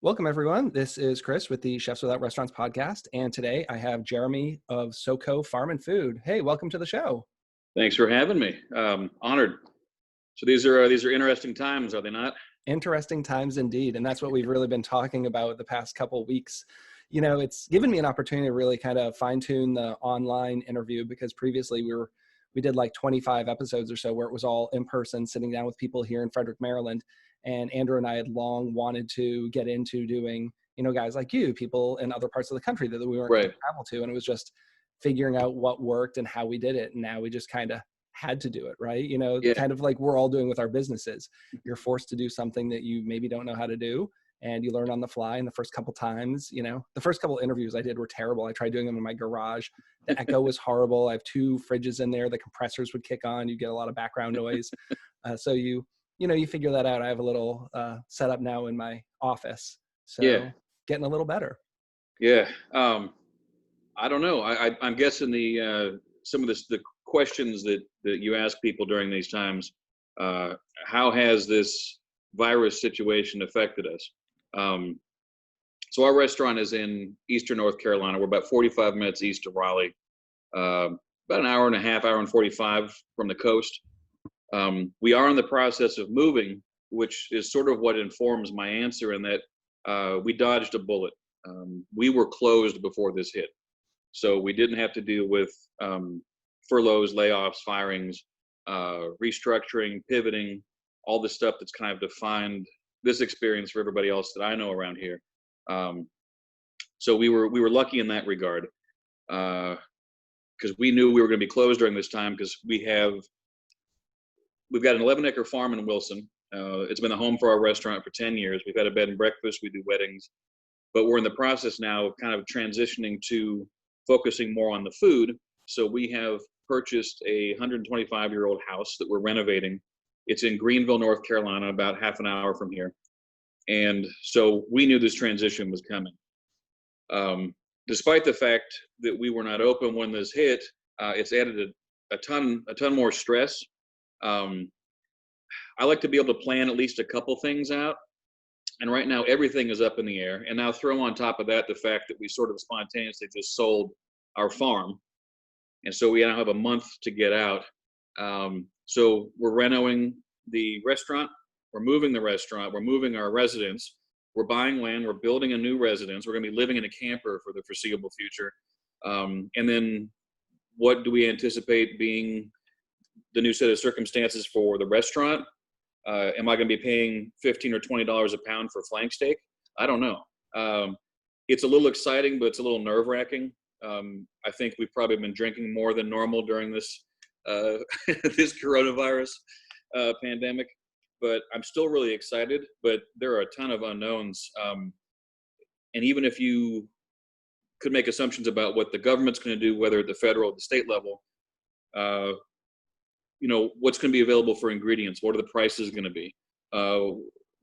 Welcome, everyone. This is Chris with the Chefs Without Restaurants podcast. And today I have Jeremy of SOCO Farm and Food. Hey, welcome to the show. Thanks for having me. Honored. So these are interesting times, are they not? Interesting times indeed. And that's what we've really been talking about the past couple of weeks. You know, it's given me an opportunity to really kind of fine tune the online interview because previously we did like 25 episodes or so where it was all in person, sitting down with people here in Frederick, Maryland. And Andrew and I had long wanted to get into doing, guys like you, people in other parts of the country that we weren't going to travel to. And it was just figuring out what worked and how we did it. And now we just kind of had to do it, right? Kind of like we're all doing with our businesses. You're forced to do something that you maybe don't know how to do. And you learn on the fly. And the first couple times, the first couple interviews I did were terrible. I tried doing them in my garage. The echo was horrible. I have 2 fridges in there. The compressors would kick on. You get a lot of background noise. So you figure that out. I have a little setup now in my office. So getting a little better. Yeah. I don't know. I'm guessing some of the questions that you ask people during these times, how has this virus situation affected us? So our restaurant is in Eastern North Carolina. We're about 45 minutes east of Raleigh, about an hour and a half, hour and 45 from the coast. We are in the process of moving, which is sort of what informs my answer in that we dodged a bullet. We were closed before this hit. So we didn't have to deal with furloughs, layoffs, firings, restructuring, pivoting, all the stuff that's kind of defined this experience for everybody else that I know around here. So we were lucky in that regard because we knew we were going to be closed during this time because we've got an 11-acre farm in Wilson. It's been the home for our restaurant for 10 years. We've had a bed and breakfast. We do weddings. But we're in the process now of kind of transitioning to focusing more on the food. So we have purchased a 125-year-old house that we're renovating. It's in Greenville, North Carolina, about half an hour from here. And so we knew this transition was coming. Despite the fact that we were not open when this hit, it's added a ton more stress. I like to be able to plan at least a couple things out. And right now, everything is up in the air. And now throw on top of that the fact that we sort of spontaneously just sold our farm. And so we now have a month to get out. So we're renovating the restaurant. We're moving the restaurant. We're moving our residence. We're buying land. We're building a new residence. We're going to be living in a camper for the foreseeable future. And then what do we anticipate being the new set of circumstances for the restaurant? Am I going to be paying $15 or $20 a pound for flank steak? I don't know. It's a little exciting, but it's a little nerve-wracking. I think we've probably been drinking more than normal during this this coronavirus pandemic, but I'm still really excited. But there are a ton of unknowns, and even if you could make assumptions about what the government's going to do, whether at the federal or the state level, what's going to be available for ingredients? What are the prices going to be?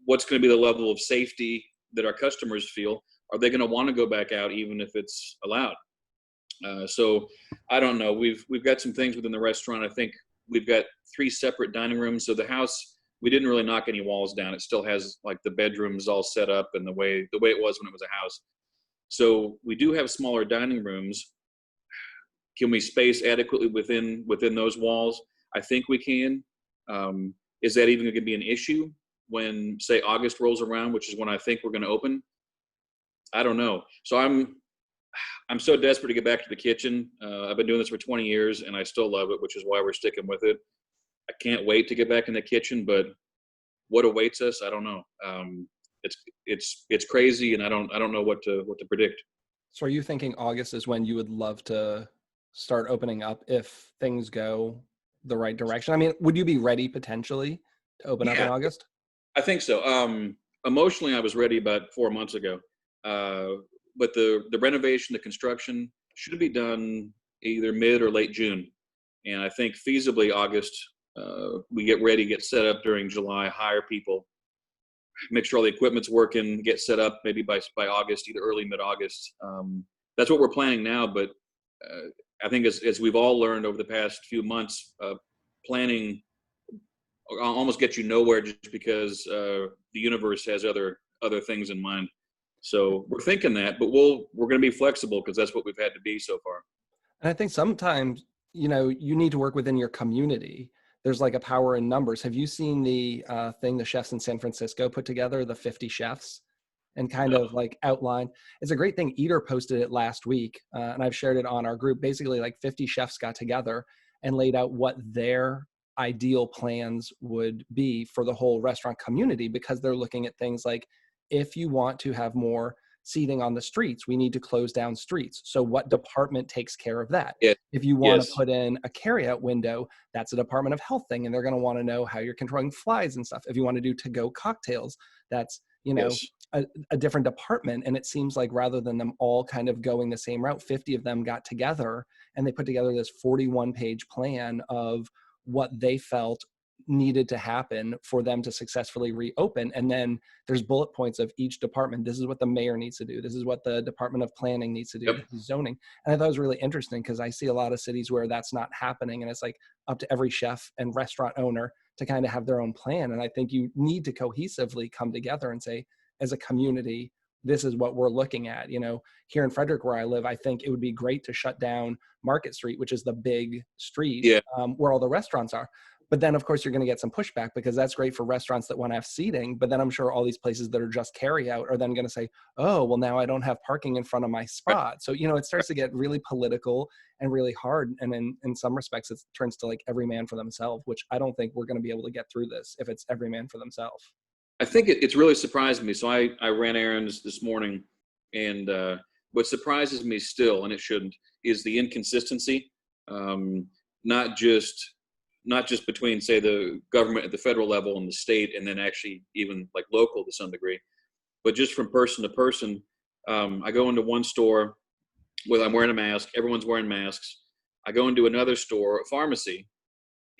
What's going to be the level of safety that our customers feel? Are they going to want to go back out even if it's allowed? So I don't know. We've got some things within the restaurant. I think we've got 3 separate dining rooms. So the house, we didn't really knock any walls down. It still has like the bedrooms all set up and the way it was when it was a house. So we do have smaller dining rooms. Can we space adequately within those walls? I think we can. Is that even going to be an issue when, say, August rolls around, which is when I think we're going to open? I don't know. So I'm so desperate to get back to the kitchen. I've been doing this for 20 years, and I still love it, which is why we're sticking with it. I can't wait to get back in the kitchen, but what awaits us, I don't know. It's crazy, and I don't know what to predict. So are you thinking August is when you would love to start opening up if things go the right direction? I mean, would you be ready potentially to open up in August? I think so. Emotionally, I was ready about 4 months ago. But the renovation, the construction should be done either mid or late June. And I think feasibly August, we get ready, get set up during July, hire people, make sure all the equipment's working, get set up maybe by August, either early, mid-August. That's what we're planning now. But I think as we've all learned over the past few months, planning almost gets you nowhere just because the universe has other things in mind. So we're thinking that, but we're going to be flexible because that's what we've had to be so far. And I think sometimes, you need to work within your community. There's like a power in numbers. Have you seen the thing the chefs in San Francisco put together, the 50 chefs, and kind No. of like outline? It's a great thing. Eater posted it last week, and I've shared it on our group. Basically, like 50 chefs got together and laid out what their ideal plans would be for the whole restaurant community, because they're looking at things like, if you want to have more seating on the streets, we need to close down streets. So what department takes care of that? Yeah. If you want to Yes. put in a carryout window, that's a Department of Health thing, and they're going to want to know how you're controlling flies and stuff. If you want to do to-go cocktails, that's Yes. a different department. And it seems like rather than them all kind of going the same route, 50 of them got together and they put together this 41-page plan of what they felt needed to happen for them to successfully reopen. And then there's bullet points of each department. This is what the mayor needs to do. This is what the Department of Planning needs to do. Yep. This is zoning. And I thought it was really interesting because I see a lot of cities where that's not happening. And it's like up to every chef and restaurant owner to kind of have their own plan. And I think you need to cohesively come together and say, as a community, this is what we're looking at. Here in Frederick, where I live, I think it would be great to shut down Market Street, which is the big street, Yeah. where all the restaurants are. But then, of course, you're going to get some pushback because that's great for restaurants that want to have seating. But then I'm sure all these places that are just carry out are then going to say, oh, well, now I don't have parking in front of my spot. So, it starts to get really political and really hard. And in some respects, it turns to like every man for themselves, which I don't think we're going to be able to get through this if it's every man for themselves. I think it's really surprised me. So I ran errands this morning, and what surprises me still, and it shouldn't, is the inconsistency. Not just between, say, the government at the federal level and the state, and then actually even like local to some degree, but just from person to person. I go into one store where I'm wearing a mask, everyone's wearing masks. I go into another store, a pharmacy,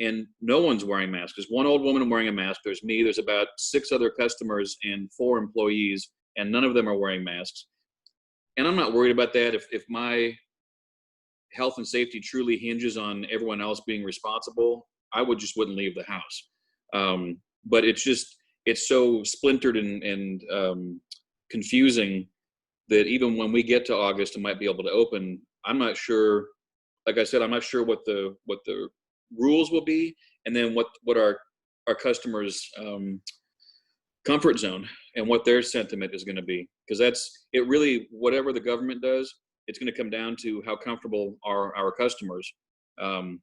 and no one's wearing masks. There's one old woman wearing a mask. There's me. There's about 6 other customers and 4 employees, and none of them are wearing masks. And I'm not worried about that. If my health and safety truly hinges on everyone else being responsible, I wouldn't leave the house. But it's so splintered and confusing that even when we get to August and might be able to open, I'm not sure. Like I said, I'm not sure what the rules will be, and then what our customers' comfort zone and what their sentiment is going to be, because it really, whatever the government does, it's going to come down to how comfortable are our customers, and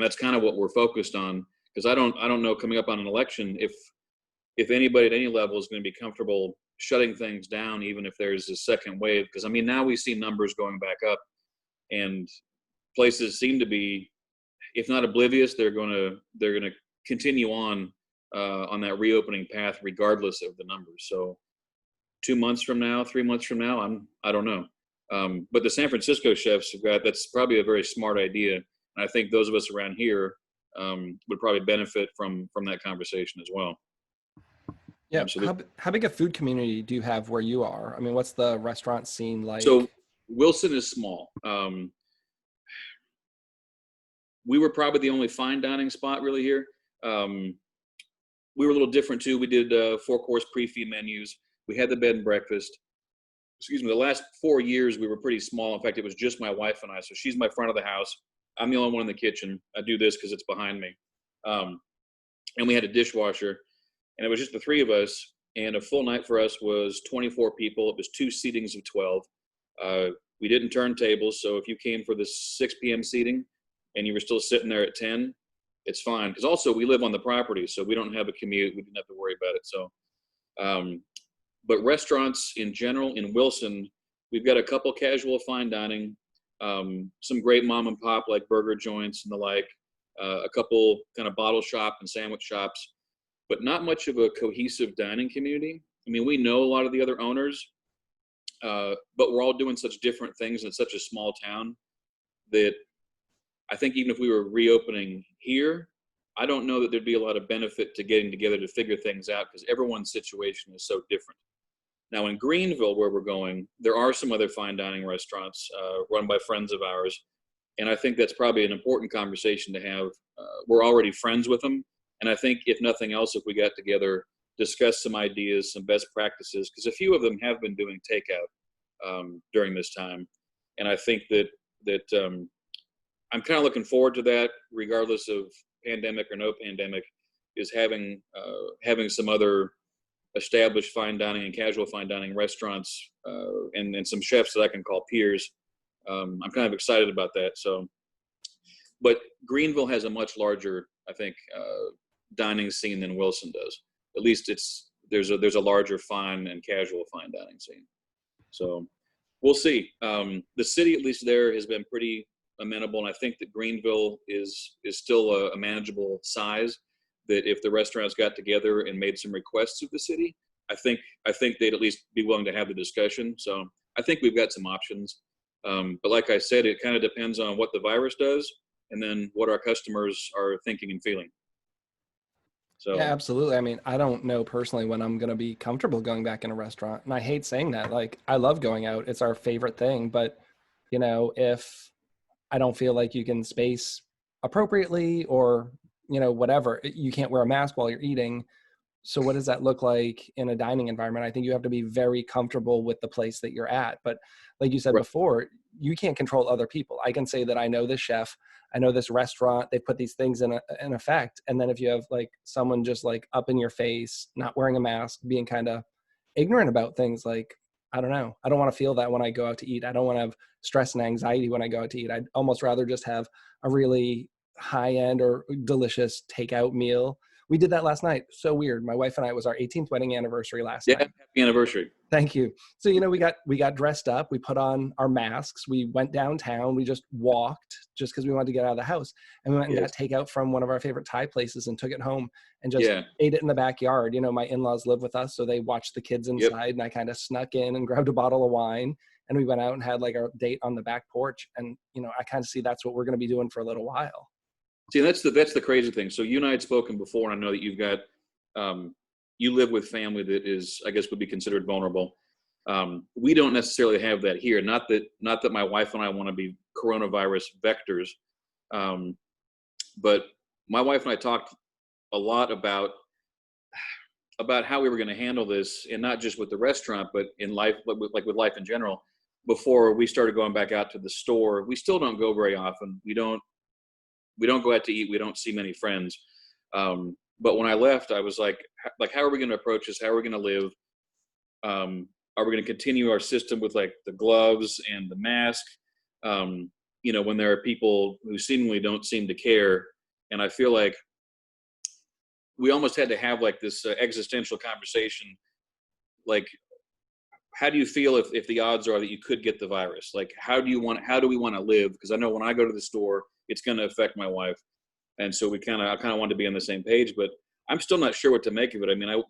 that's kind of what we're focused on. Because I don't know, coming up on an election, if anybody at any level is going to be comfortable shutting things down, even if there's a second wave. Because I mean, now we see numbers going back up, and places seem to be, if not oblivious, they're going to continue on that reopening path regardless of the numbers. So 2 months from now, 3 months from now, I don't know. But the San Francisco chefs that's probably a very smart idea, and I think those of us around here would probably benefit from that conversation as well. Yeah. Absolutely. How big a food community do you have where you are? I mean, what's the restaurant scene like? So Wilson is small. We were probably the only fine dining spot really here. We were a little different too. We did 4-course pre-feed menus. We had the bed and breakfast. Excuse me. The last 4 years we were pretty small. In fact, it was just my wife and I. So she's my front of the house. I'm the only one in the kitchen. I do this because it's behind me. And we had a dishwasher, and it was just the 3 of us. And a full night for us was 24 people. It was 2 seatings of 12. We didn't turn tables, so if you came for the 6 p.m. seating and you were still sitting there at 10, it's fine. Because also we live on the property, so we don't have a commute. We didn't have to worry about it. So, but restaurants in general in Wilson, we've got a couple casual fine dining, some great mom and pop like burger joints and the like, a couple kind of bottle shop and sandwich shops, but not much of a cohesive dining community. I mean, we know a lot of the other owners, but we're all doing such different things in such a small town that I think even if we were reopening here, I don't know that there'd be a lot of benefit to getting together to figure things out because everyone's situation is so different. Now in Greenville, where we're going, there are some other fine dining restaurants run by friends of ours. And I think that's probably an important conversation to have. We're already friends with them. And I think if nothing else, if we got together discuss some ideas, some best practices, because a few of them have been doing takeout during this time, and I think that I'm kind of looking forward to that, regardless of pandemic or no pandemic, is having some other established fine dining and casual fine dining restaurants and some chefs that I can call peers. I'm kind of excited about that. So, but Greenville has a much larger, I think, dining scene than Wilson does. At least there's a larger fine and casual fine dining scene. So we'll see. The city, at least there, has been pretty amenable, and I think that Greenville is still a manageable size. That if the restaurants got together and made some requests of the city, I think they'd at least be willing to have the discussion. So I think we've got some options. But like I said, it kind of depends on what the virus does and then what our customers are thinking and feeling. So Yeah, absolutely. I mean, I don't know personally when I'm going to be comfortable going back in a restaurant. And I hate saying that. Like, I love going out. It's our favorite thing. But, if I don't feel like you can space appropriately or, whatever, you can't wear a mask while you're eating. So what does that look like in a dining environment? I think you have to be very comfortable with the place that you're at. But like you said right. before, you can't control other people. I can say that I know this chef, I know this restaurant, they put these things in effect. And then if you have like someone just like up in your face, not wearing a mask, being kind of ignorant about things, like, I don't know. I don't want to feel that when I go out to eat. I don't want to have stress and anxiety when I go out to eat. I'd almost rather just have a really high end or delicious takeout meal. We did that last night. So weird. My wife and I, it was our 18th wedding anniversary last night. Happy anniversary. Thank you. So, we got dressed up, we put on our masks, we went downtown, we just walked just because we wanted to get out of the house. And we went and got takeout from one of our favorite Thai places and took it home and just ate it in the backyard. My in-laws live with us, so they watched the kids inside and I kind of snuck in and grabbed a bottle of wine and we went out and had like our date on the back porch. And, I kind of see that's what we're going to be doing for a little while. See, that's the crazy thing. So you and I had spoken before, and I know that you've got, you live with family that is, I guess, would be considered vulnerable. We don't necessarily have that here. Not that my wife and I want to be coronavirus vectors, but my wife and I talked a lot about how we were going to handle this, and not just with the restaurant, but in life, like with life in general. Before we started going back out to the store, we still don't go very often. We don't go out to eat. We don't see many friends. But when I left, I was like, how are we going to approach this? How are we going to live? Are we going to continue our system with like the gloves and the mask? When there are people who seemingly don't seem to care. And I feel like we almost had to have like this existential conversation. Like, how do you feel if the odds are that you could get the virus? Like, how do we want to live? Because I know when I go to the store, it's going to affect my wife. And so I kind of want to be on the same page, but I'm still not sure what to make of it. I mean,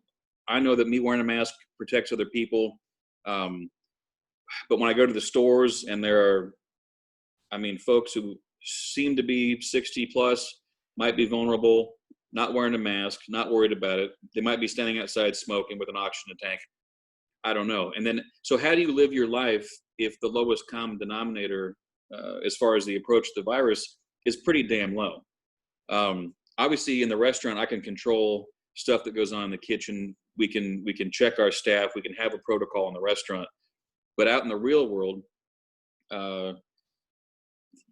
I know that me wearing a mask protects other people. But when I go to the stores and there are, folks who seem to be 60 plus, might be vulnerable, not wearing a mask, not worried about it. They might be standing outside smoking with an oxygen tank. I don't know. And then, so how do you live your life if the lowest common denominator, as far as the approach to the virus, is pretty damn low? Obviously in the restaurant, I can control stuff that goes on in the kitchen. We can check our staff. We can have a protocol in the restaurant, but out in the real world,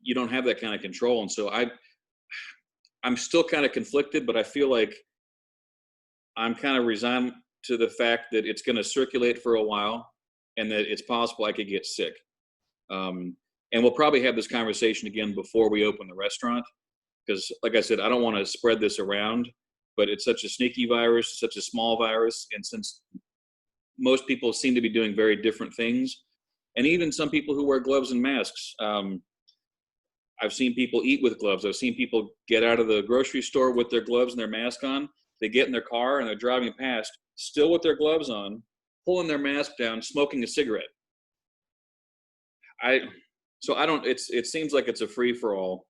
you don't have that kind of control. And so I'm still kind of conflicted, but I feel like I'm kind of resigned to the fact that it's going to circulate for a while and that it's possible I could get sick. And we'll probably have this conversation again before we open the restaurant. Because like I said, I don't want to spread this around, but it's such a sneaky virus, such a small virus. And since most people seem to be doing very different things, and even some people who wear gloves and masks, I've seen people eat with gloves. I've seen people get out of the grocery store with their gloves and their mask on. They get in their car and they're driving past, still with their gloves on, pulling their mask down, smoking a cigarette. It seems like it's a free for all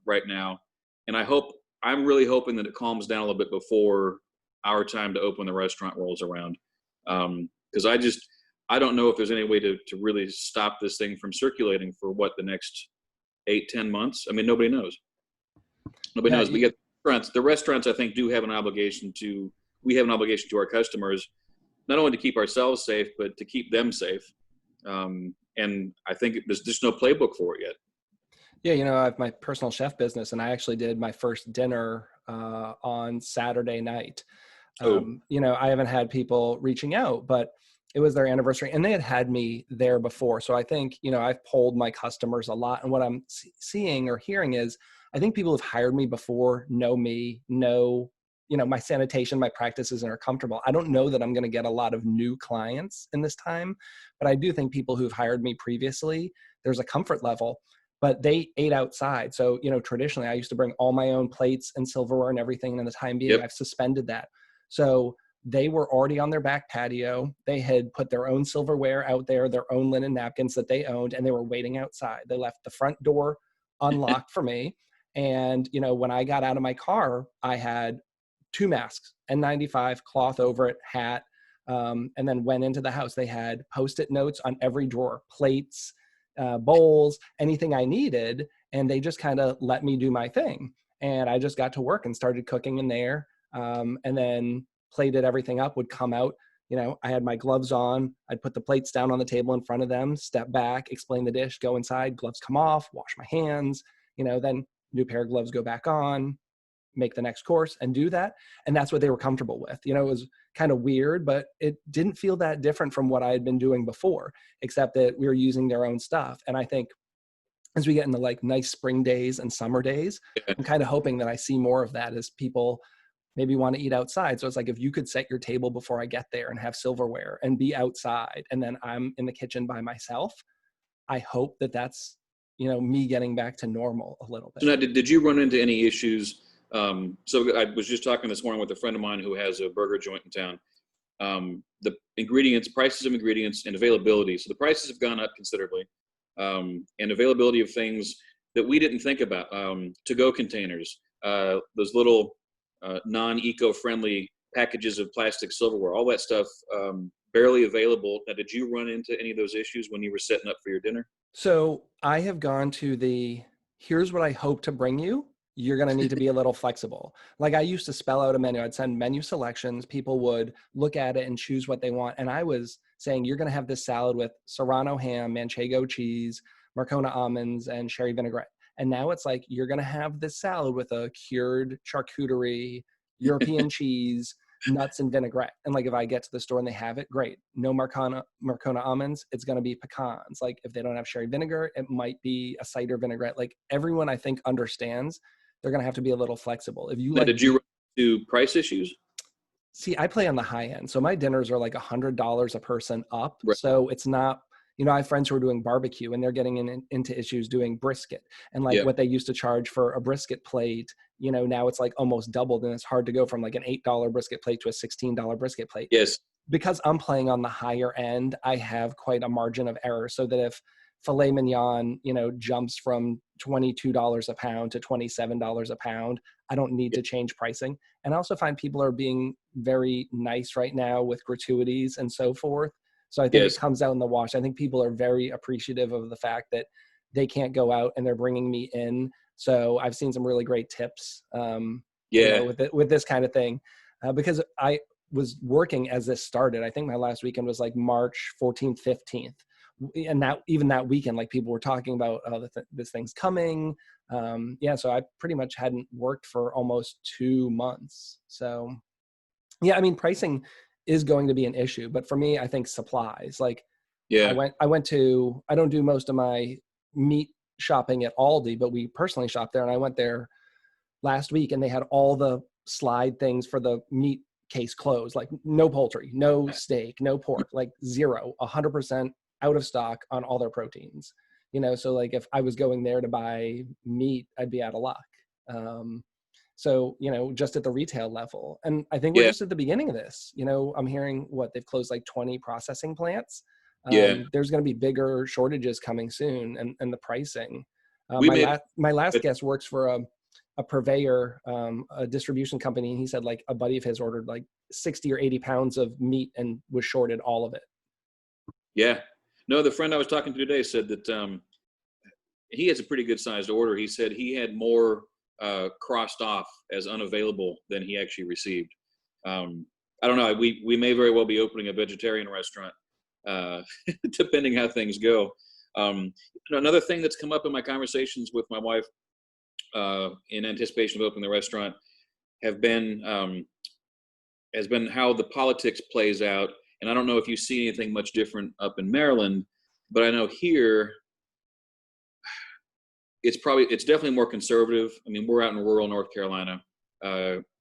right now. And I'm really hoping that it calms down a little bit before our time to open the restaurant rolls around. Because I don't know if there's any way to really stop this thing from circulating for the next 8-10 months. I mean, nobody knows. Nobody knows. But yet the restaurants, I think, do have an obligation to we have an obligation to our customers, not only to keep ourselves safe, but to keep them safe. And I think there's just no playbook for it yet. Yeah, I have my personal chef business, and I actually did my first dinner on Saturday night. Oh, I haven't had people reaching out, but it was their anniversary, and they had me there before. So I think, I've polled my customers a lot, and what I'm seeing or hearing is, I think people who've hired me before know me, know, my sanitation, my practices, and are comfortable. I don't know that I'm going to get a lot of new clients in this time, but I do think people who've hired me previously, there's a comfort level. But they ate outside. So, traditionally I used to bring all my own plates and silverware and everything. And in the time being, yep. I've suspended that. So they were already on their back patio. They had put their own silverware out there, their own linen napkins that they owned, and they were waiting outside. They left the front door unlocked for me. And, when I got out of my car, I had 2 masks, N95, cloth over it, hat, and then went into the house. They had Post-it notes on every drawer, plates, bowls, anything I needed. And they just kind of let me do my thing. And I just got to work and started cooking in there. And then plated everything up, would come out. I had my gloves on. I'd put the plates down on the table in front of them, step back, explain the dish, go inside, gloves come off, wash my hands, then new pair of gloves go back on, make the next course and do that. And that's what they were comfortable with. It was kind of weird, but it didn't feel that different from what I had been doing before, except that we were using their own stuff. And I think as we get into like nice spring days and summer days, Yeah. I'm kind of hoping that I see more of that as people maybe want to eat outside. So it's like, if you could set your table before I get there and have silverware and be outside, and then I'm in the kitchen by myself, I hope that that's, me getting back to normal a little So bit. now, did you run into any issues? So I was just talking this morning with a friend of mine who has a burger joint in town. The ingredients, prices of ingredients, and availability. So the prices have gone up considerably, and availability of things that we didn't think about. To-go containers, those little non-eco-friendly packages of plastic silverware, all that stuff, barely available. Now, did you run into any of those issues when you were setting up for your dinner? So I have gone to here's what I hope to bring you. You're going to need to be a little flexible. Like I used to spell out a menu. I'd send menu selections. People would look at it and choose what they want. And I was saying, you're going to have this salad with Serrano ham, Manchego cheese, Marcona almonds, and sherry vinaigrette. And now it's like, you're going to have this salad with a cured charcuterie, European cheese, nuts, and vinaigrette. And like, if I get to the store and they have it, great. No Marcona almonds, it's going to be pecans. Like if they don't have sherry vinegar, it might be a cider vinaigrette. Like everyone I think understands they're going to have to be a little flexible. If you Now, like, did you run into price issues? see, I play on the high end. So my dinners are like $100 a person up. Right. So it's not, I have friends who are doing barbecue and they're getting into issues doing brisket, and like Yeah. what they used to charge for a brisket plate, now it's like almost doubled, and it's hard to go from like an $8 brisket plate to a $16 brisket plate. Yes. Because I'm playing on the higher end, I have quite a margin of error, so that if filet mignon, jumps from $22 a pound to $27 a pound, I don't need to change pricing. And I also find people are being very nice right now with gratuities and so forth. So I think it Yes. comes out in the wash. I think people are very appreciative of the fact that they can't go out and they're bringing me in. So I've seen some really great tips, Yeah. with this kind of thing, because I was working as this started. I think my last weekend was like March 14th, 15th. And that weekend, like people were talking about, this thing's coming. So I pretty much hadn't worked for almost 2 months. So yeah, I mean, pricing is going to be an issue, but for me, I think supplies, like Yeah. I don't do most of my meat shopping at Aldi, but we personally shop there. And I went there last week and they had all the slide things for the meat case closed, like no poultry, no steak, no pork, like 100% out of stock on all their proteins. So like if I was going there to buy meat, I'd be out of luck. So, just at the retail level. And I think we're Yeah. just at the beginning of this. I'm hearing they've closed like 20 processing plants. Yeah. There's going to be bigger shortages coming soon, and the pricing. We made My last it. guest works for a purveyor, a distribution company. And he said like a buddy of his ordered like 60 or 80 pounds of meat and was shorted all of it. Yeah. No, the friend I was talking to today said that he has a pretty good sized order. He said he had more crossed off as unavailable than he actually received. I don't know. We may very well be opening a vegetarian restaurant, depending how things go. Another thing that's come up in my conversations with my wife, in anticipation of opening the restaurant, have been has been how the politics plays out. And I don't know if you see anything much different up in Maryland, but I know here it's definitely more conservative. I mean, we're out in rural North Carolina.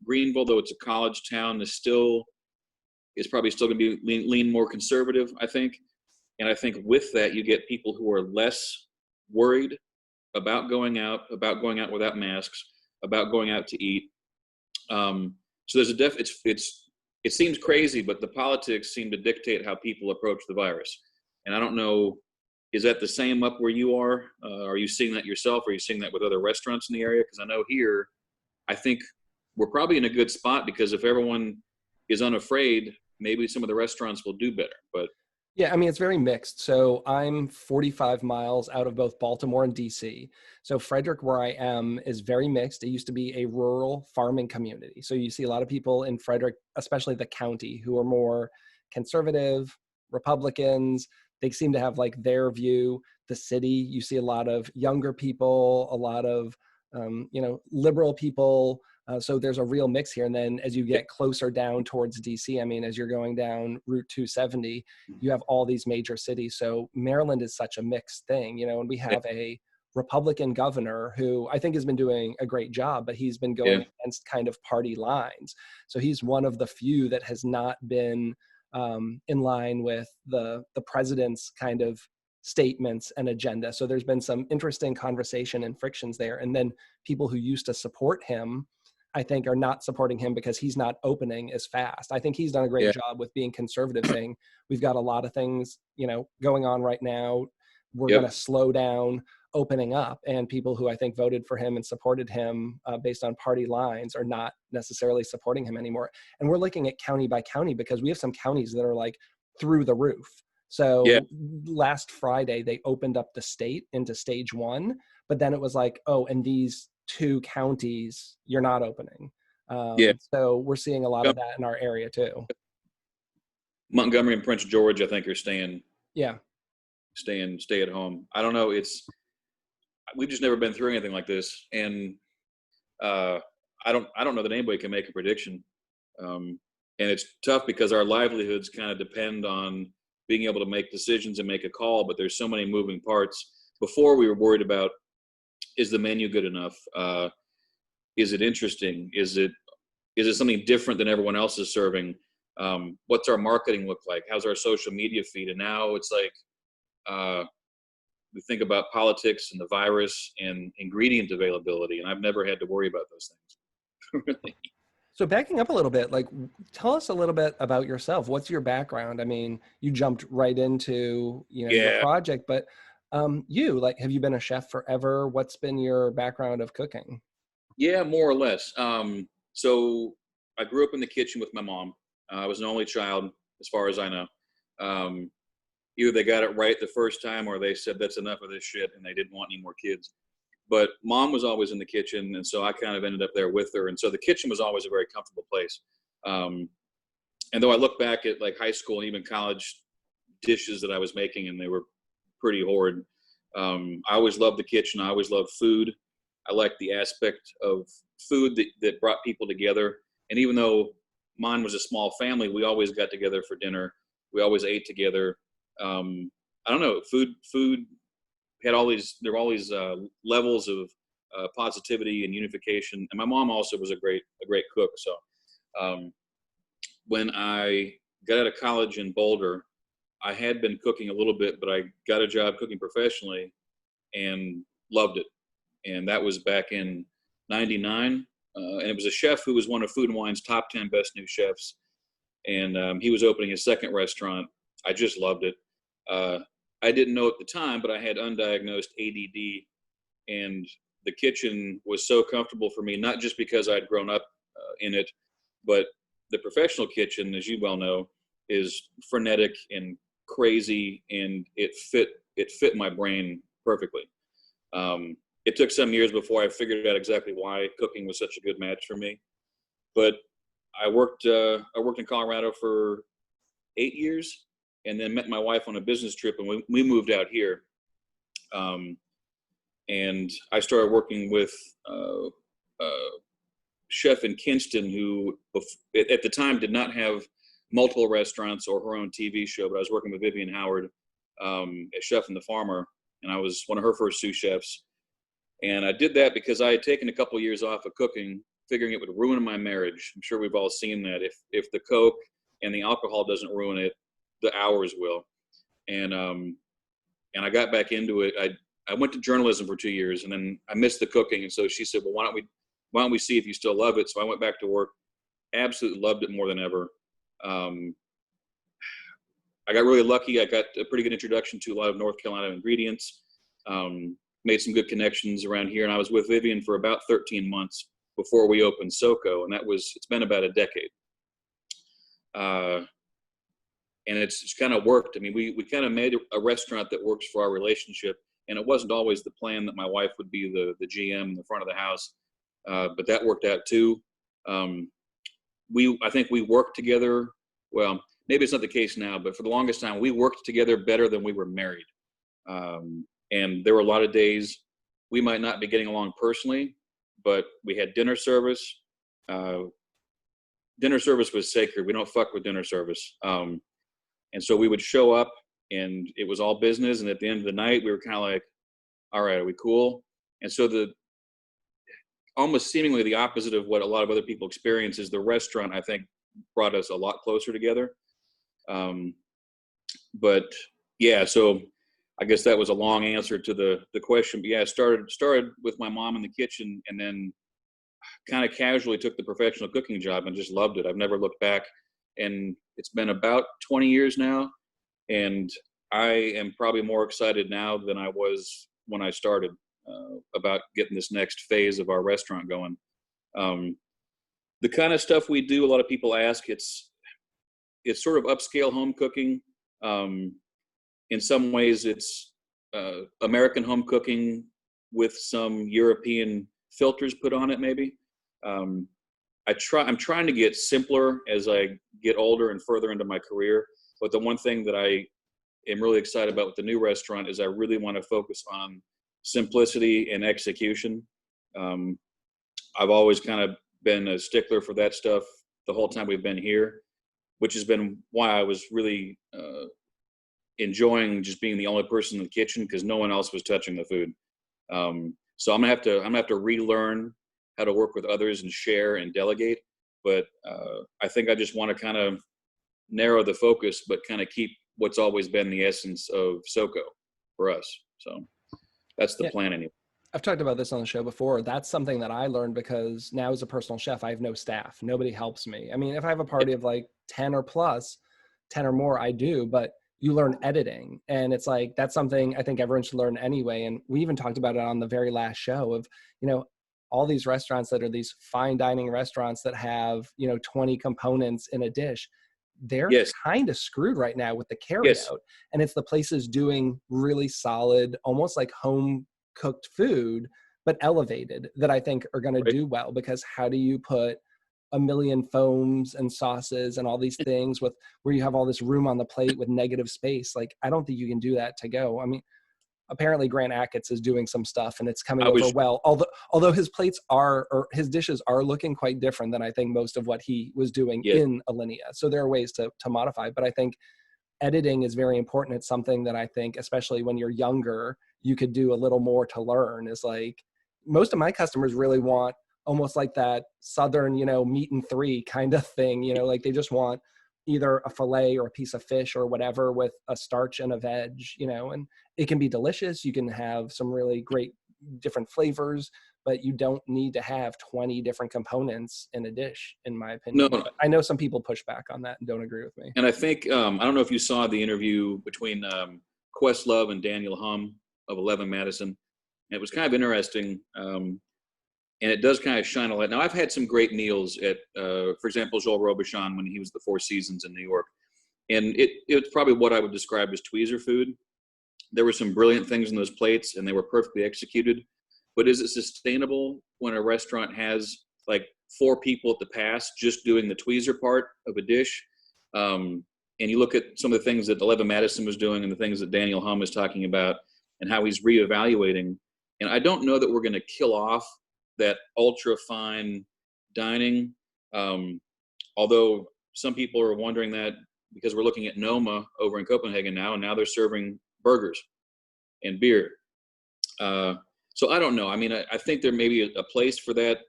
Greenville, though it's a college town, is probably still going to be lean more conservative, I think. And I think with that, you get people who are less worried about going out without masks, about going out to eat. So there's it seems crazy, but the politics seem to dictate how people approach the virus. And I don't know, is that the same up where you are? Are you seeing that yourself? Are you seeing that with other restaurants in the area? Because I know here, I think we're probably in a good spot, because if everyone is unafraid, maybe some of the restaurants will do better. But yeah, I mean, it's very mixed. So I'm 45 miles out of both Baltimore and DC. So Frederick, where I am, is very mixed. It used to be a rural farming community. So you see a lot of people in Frederick, especially the county, who are more conservative, Republicans. They seem to have like their view. The city, you see a lot of younger people, a lot of, liberal people. So there's a real mix here. And then as you get closer down towards DC, I mean, as you're going down Route 270, you have all these major cities. So Maryland is such a mixed thing, and we have a Republican governor who I think has been doing a great job, but he's been going against kind of party lines. So he's one of the few that has not been in line with the president's kind of statements and agenda. So there's been some interesting conversation and frictions there. And then people who used to support him, I think, are not supporting him because he's not opening as fast. I think he's done a great job with being conservative, saying we've got a lot of things, going on right now. We're going to slow down opening up. And people who I think voted for him and supported him based on party lines are not necessarily supporting him anymore. And we're looking at county by county, because we have some counties that are like through the roof. So last Friday, they opened up the state into stage 1, but then it was like, oh, and these 2 counties, you're not opening. So we're seeing a lot of that in our area too. Montgomery and Prince George, I think, are stay at home. I don't know. We've just never been through anything like this. And I don't know that anybody can make a prediction. And it's tough because our livelihoods kind of depend on being able to make decisions and make a call, but there's so many moving parts. Before, we were worried about, is the menu good enough? Is it interesting? Is it something different than everyone else is serving? What's our marketing look like? How's our social media feed? And now it's like, we think about politics and the virus and ingredient availability, and I've never had to worry about those things. Really. So backing up a little bit, like, tell us a little bit about yourself. What's your background? I mean, you jumped right into, your project, but have you been a chef forever? What's been your background of cooking? Yeah, more or less. So I grew up in the kitchen with my mom. I was an only child, as far as I know. Either they got it right the first time, or they said that's enough of this shit and they didn't want any more kids. But mom was always in the kitchen, and so I kind of ended up there with her. And so the kitchen was always a very comfortable place. And though I look back at like high school and even college dishes that I was making, and they were pretty horrid, I always loved the kitchen. I always loved food. I liked the aspect of food that brought people together. And even though mine was a small family, we always got together for dinner. We always ate together. I don't know, food had there were all these levels of positivity and unification. And my mom also was a great cook. So when I got out of college in Boulder, I had been cooking a little bit, but I got a job cooking professionally and loved it. And that was back in '99. And it was a chef who was one of Food and Wine's top 10 best new chefs. And he was opening his second restaurant. I just loved it. I didn't know at the time, but I had undiagnosed ADD, and the kitchen was so comfortable for me, not just because I'd grown up in it, but the professional kitchen, as you well know, is frenetic and crazy, and it fit my brain perfectly. It took some years before I figured out exactly why cooking was such a good match for me. But I worked in Colorado for 8 years, and then met my wife on a business trip, and we moved out here. And I started working with a chef in Kinston who, at the time, did not have multiple restaurants or her own TV show, but I was working with Vivian Howard, a chef and the farmer, and I was one of her first sous chefs. And I did that because I had taken a couple of years off of cooking, figuring it would ruin my marriage. I'm sure we've all seen that. If the Coke and the alcohol doesn't ruin it, the hours will. And I got back into it. I went to journalism for 2 years, and then I missed the cooking. And so she said, well, why don't we see if you still love it? So I went back to work. Absolutely loved it more than ever. I got really lucky. I got a pretty good introduction to a lot of North Carolina ingredients. Made some good connections around here, and I was with Vivian for about 13 months before we opened SOCO, and it's been about a decade. And it's kind of worked. I mean, we kind of made a restaurant that works for our relationship, and it wasn't always the plan that my wife would be the GM in the front of the house, but that worked out too. I think we worked together. Well, maybe it's not the case now, but for the longest time, we worked together better than we were married. And there were a lot of days we might not be getting along personally, but we had dinner service. Dinner service was sacred. We don't fuck with dinner service. And so we would show up, and it was all business. And at the end of the night, we were kind of like, all right, are we cool? And so almost seemingly the opposite of what a lot of other people experience is the restaurant, I think, brought us a lot closer together. But yeah, so I guess that was a long answer to the question. But yeah, I started with my mom in the kitchen, and then kind of casually took the professional cooking job and just loved it. I've never looked back. And it's been about 20 years now, and I am probably more excited now than I was when I started about getting this next phase of our restaurant going. The kind of stuff we do, a lot of people ask, it's sort of upscale home cooking. In some ways, it's American home cooking with some European filters put on it, maybe. I'm trying to get simpler as I get older and further into my career. But the one thing that I am really excited about with the new restaurant is I really want to focus on simplicity and execution. I've always kind of been a stickler for that stuff the whole time we've been here, which has been why I was really enjoying just being the only person in the kitchen, because no one else was touching the food. So I'm gonna have to relearn how to work with others and share and delegate. But I think I just want to kind of narrow the focus, but kind of keep what's always been the essence of SOCO for us. So that's the plan anyway. I've talked about this on the show before. That's something that I learned because now as a personal chef, I have no staff. Nobody helps me. I mean, if I have a party of like 10 or more, I do, but you learn editing. And it's like, that's something I think everyone should learn anyway. And we even talked about it on the very last show of, all these restaurants that are these fine dining restaurants that have, 20 components in a dish. They're kind of screwed right now with the carryout. And it's the places doing really solid, almost like home cooked food, but elevated, that I think are going to do well. Because how do you put a million foams and sauces and all these things where you have all this room on the plate with negative space? Like, I don't think you can do that to go. I mean, apparently Grant Achatz is doing some stuff and it's coming over well. Although his his dishes are looking quite different than I think most of what he was doing in Alinea. So there are ways to modify, but I think editing is very important. It's something that I think, especially when you're younger, you could do a little more to learn. Is like, most of my customers really want almost like that Southern, meat and three kind of thing, like they just want either a fillet or a piece of fish or whatever with a starch and a veg, and it can be delicious. You can have some really great different flavors, but you don't need to have 20 different components in a dish, in my opinion. No. I know some people push back on that and don't agree with me. And I think, I don't know if you saw the interview between Questlove and Daniel Hum of 11 Madison. It was kind of interesting. And it does kind of shine a light. Now, I've had some great meals at, for example, Joel Robuchon when he was the Four Seasons in New York. And it's probably what I would describe as tweezer food. There were some brilliant things in those plates, and they were perfectly executed. But is it sustainable when a restaurant has like 4 people at the pass just doing the tweezer part of a dish. And you look at some of the things that Eleva Madison was doing and the things that Daniel Hum is talking about and how he's reevaluating. And I don't know that we're going to kill off that ultra fine dining. Although some people are wondering that because we're looking at Noma over in Copenhagen now, and now they're serving burgers and beer. So I don't know. I mean, I think there may be a place for that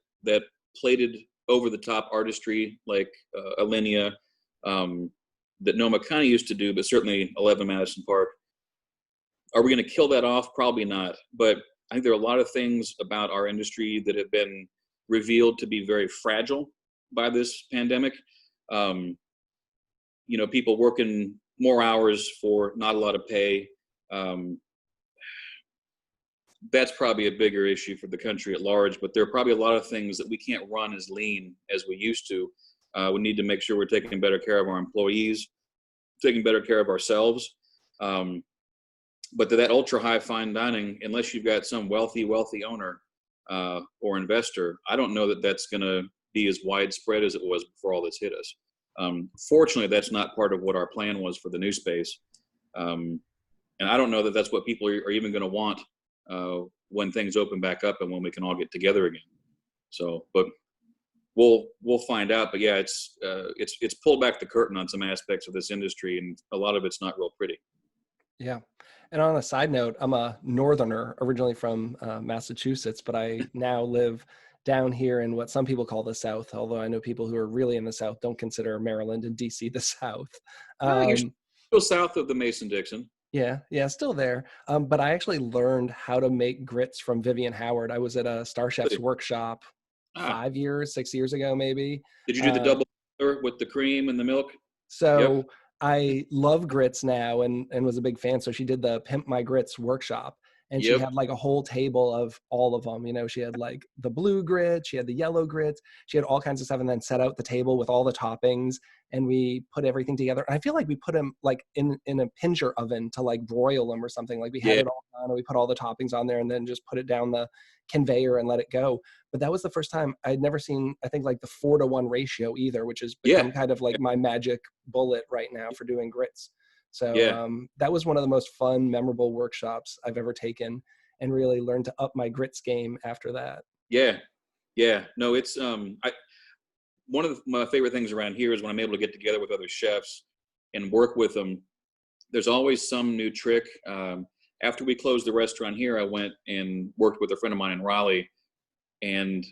plated over the top artistry like Alinea, that Noma kind of used to do, but certainly 11 Madison Park. Are we going to kill that off? Probably not. But I think there are a lot of things about our industry that have been revealed to be very fragile by this pandemic. People working more hours for not a lot of pay. That's probably a bigger issue for the country at large, but there are probably a lot of things that we can't run as lean as we used to. We need to make sure we're taking better care of our employees, taking better care of ourselves. But to that ultra high fine dining, unless you've got some wealthy owner or investor, I don't know that that's going to be as widespread as it was before all this hit us. Fortunately, that's not part of what our plan was for the new space. And I don't know that that's what people are even going to want when things open back up and when we can all get together again. So, but we'll find out. But yeah, it's pulled back the curtain on some aspects of this industry, and a lot of it's not real pretty. Yeah. And on a side note, I'm a northerner, originally from Massachusetts, but I now live down here in what some people call the South, although I know people who are really in the South don't consider Maryland and DC the South. You're still south of the Mason-Dixon. Yeah, still there. But I actually learned how to make grits from Vivian Howard. I was at a Star Chef's workshop 6 years ago, maybe. Did you do the double with the cream and the milk? So Yep. I love grits now and was a big fan. So she did the Pimp My Grits workshop, and she had like a whole table of all of them. She had like the blue grits, she had the yellow grits, she had all kinds of stuff, and then set out the table with all the toppings, and we put everything together. And I feel like we put them like in a Pinger oven to like broil them or something. Like we had it all done, and we put all the toppings on there and then just put it down the conveyor and let it go. But that was the first time. I'd never seen, I think, like the 4-to-1 ratio either, which has become kind of like my magic bullet right now for doing grits. So that was one of the most fun, memorable workshops I've ever taken, and really learned to up my grits game after that. Yeah. No, it's one of my favorite things around here is when I'm able to get together with other chefs and work with them. There's always some new trick. After we closed the restaurant here, I went and worked with a friend of mine in Raleigh, and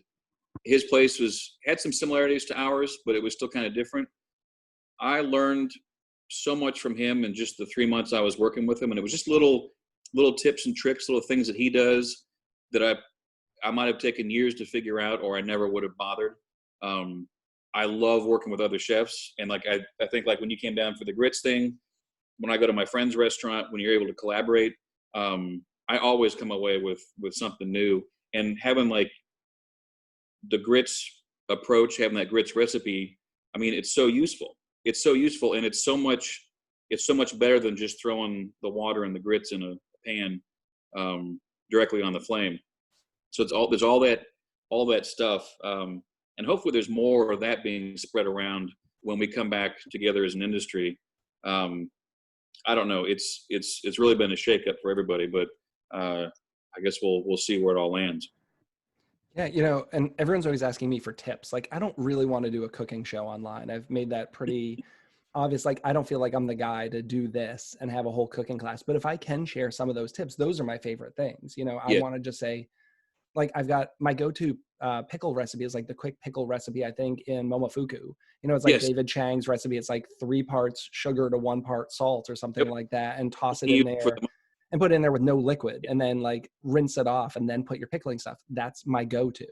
his place had some similarities to ours, but it was still kind of different. I learned so much from him in just the 3 months I was working with him, and it was just little tips and tricks, little things that he does that I might have taken years to figure out, or I never would have bothered. I love working with other chefs, and like I think like when you came down for the grits thing, when I go to my friend's restaurant, when you're able to collaborate, I always come away with something new. And having like the grits approach, having that grits recipe, I mean, it's so useful. It's so useful, and it's so much better than just throwing the water and the grits in a pan directly on the flame. So there's all that stuff, and hopefully there's more of that being spread around when we come back together as an industry. I don't know. It's really been a shakeup for everybody, but I guess we'll see where it all lands. Yeah, and everyone's always asking me for tips. Like, I don't really want to do a cooking show online. I've made that pretty obvious. Like, I don't feel like I'm the guy to do this and have a whole cooking class. But if I can share some of those tips, those are my favorite things. I want to just say, like, I've got my go-to pickle recipe is like the quick pickle recipe, I think, in Momofuku. It's like David Chang's recipe. It's like 3 parts sugar to 1 part salt or something like that, and toss it in there. And put it in there with no liquid, and then like rinse it off, and then put your pickling stuff. That's my go-to,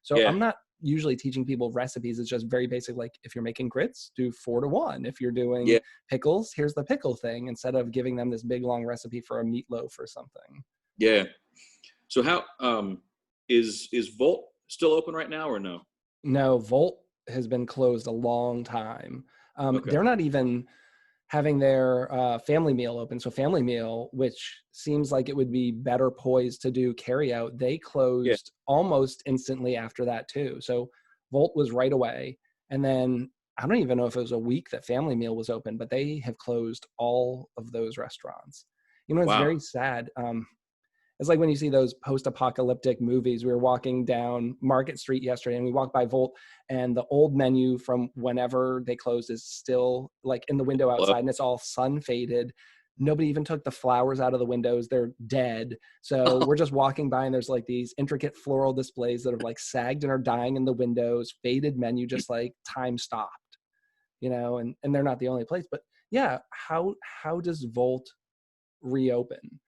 So I'm not usually teaching people recipes. It's just very basic. Like, if you're making grits, do 4-to-1. If you're doing pickles, here's the pickle thing, instead of giving them this big long recipe for a meatloaf or something. Yeah. So how is Volt still open right now or no? No, Volt has been closed a long time. They're not even having their family meal open. So family meal, which seems like it would be better poised to do carry out, they closed almost instantly after that too. So Volt was right away. And then I don't even know if it was a week that Family Meal was open, but they have closed all of those restaurants. It's Wow. very sad. It's like when you see those post-apocalyptic movies. We were walking down Market Street yesterday and we walked by Volt, and the old menu from whenever they closed is still like in the window outside, and it's all sun faded. Nobody even took the flowers out of the windows. They're dead. So we're just walking by and there's like these intricate floral displays that have like sagged and are dying in the windows, faded menu, just like time stopped, and they're not the only place. But yeah, how does Volt reopen?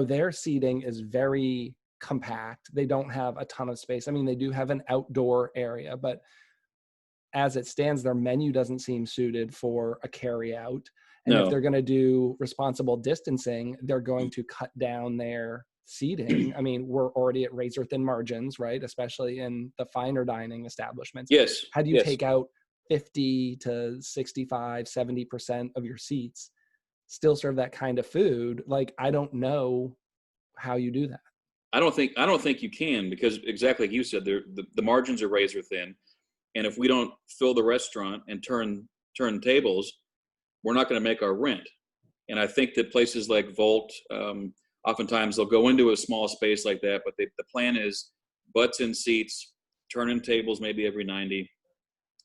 Their seating is very compact. They don't have a ton of space. I mean, they do have an outdoor area, but as it stands, their menu doesn't seem suited for a carry out. And if No. they're going to do responsible distancing, they're going to cut down their seating. I mean, we're already at razor thin margins, right? Especially in the finer dining establishments. Yes. How do you Yes. take out 50 to 65, 70% of your seats, still serve that kind of food? Like, I don't know how you do that. I don't think you can, because exactly like you said, the margins are razor thin, and if we don't fill the restaurant and turn tables, we're not going to make our rent. And I think that places like Volt, oftentimes they'll go into a small space like that, but the plan is butts in seats, turning tables maybe every 90.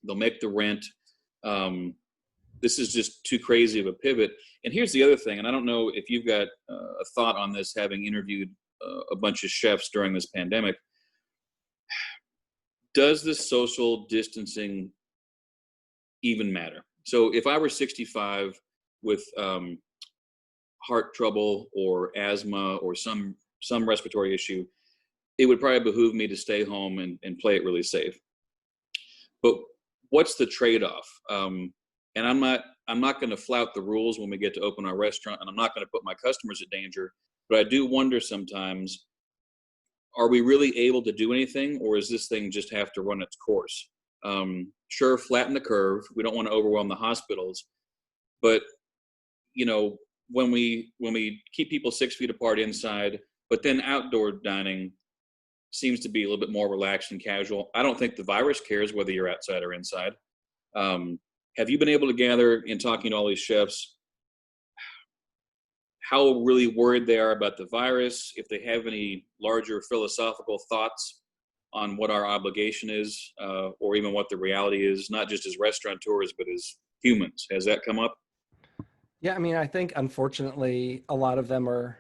They'll make the rent. This is just too crazy of a pivot. And here's the other thing, and I don't know if you've got a thought on this, having interviewed a bunch of chefs during this pandemic. Does the social distancing even matter? So if I were 65 with heart trouble or asthma or some respiratory issue, it would probably behoove me to stay home and play it really safe. But what's the trade-off? And I'm not going to flout the rules when we get to open our restaurant, and I'm not going to put my customers at danger. But I do wonder sometimes, are we really able to do anything, or is this thing just have to run its course? Sure, flatten the curve. We don't want to overwhelm the hospitals, but when we keep people 6 feet apart inside, but then outdoor dining seems to be a little bit more relaxed and casual. I don't think the virus cares whether you're outside or inside. Have you been able to gather, in talking to all these chefs, how really worried they are about the virus, if they have any larger philosophical thoughts on what our obligation is, or even what the reality is, not just as restaurateurs, but as humans? Has that come up? Yeah, I mean, I think unfortunately a lot of them are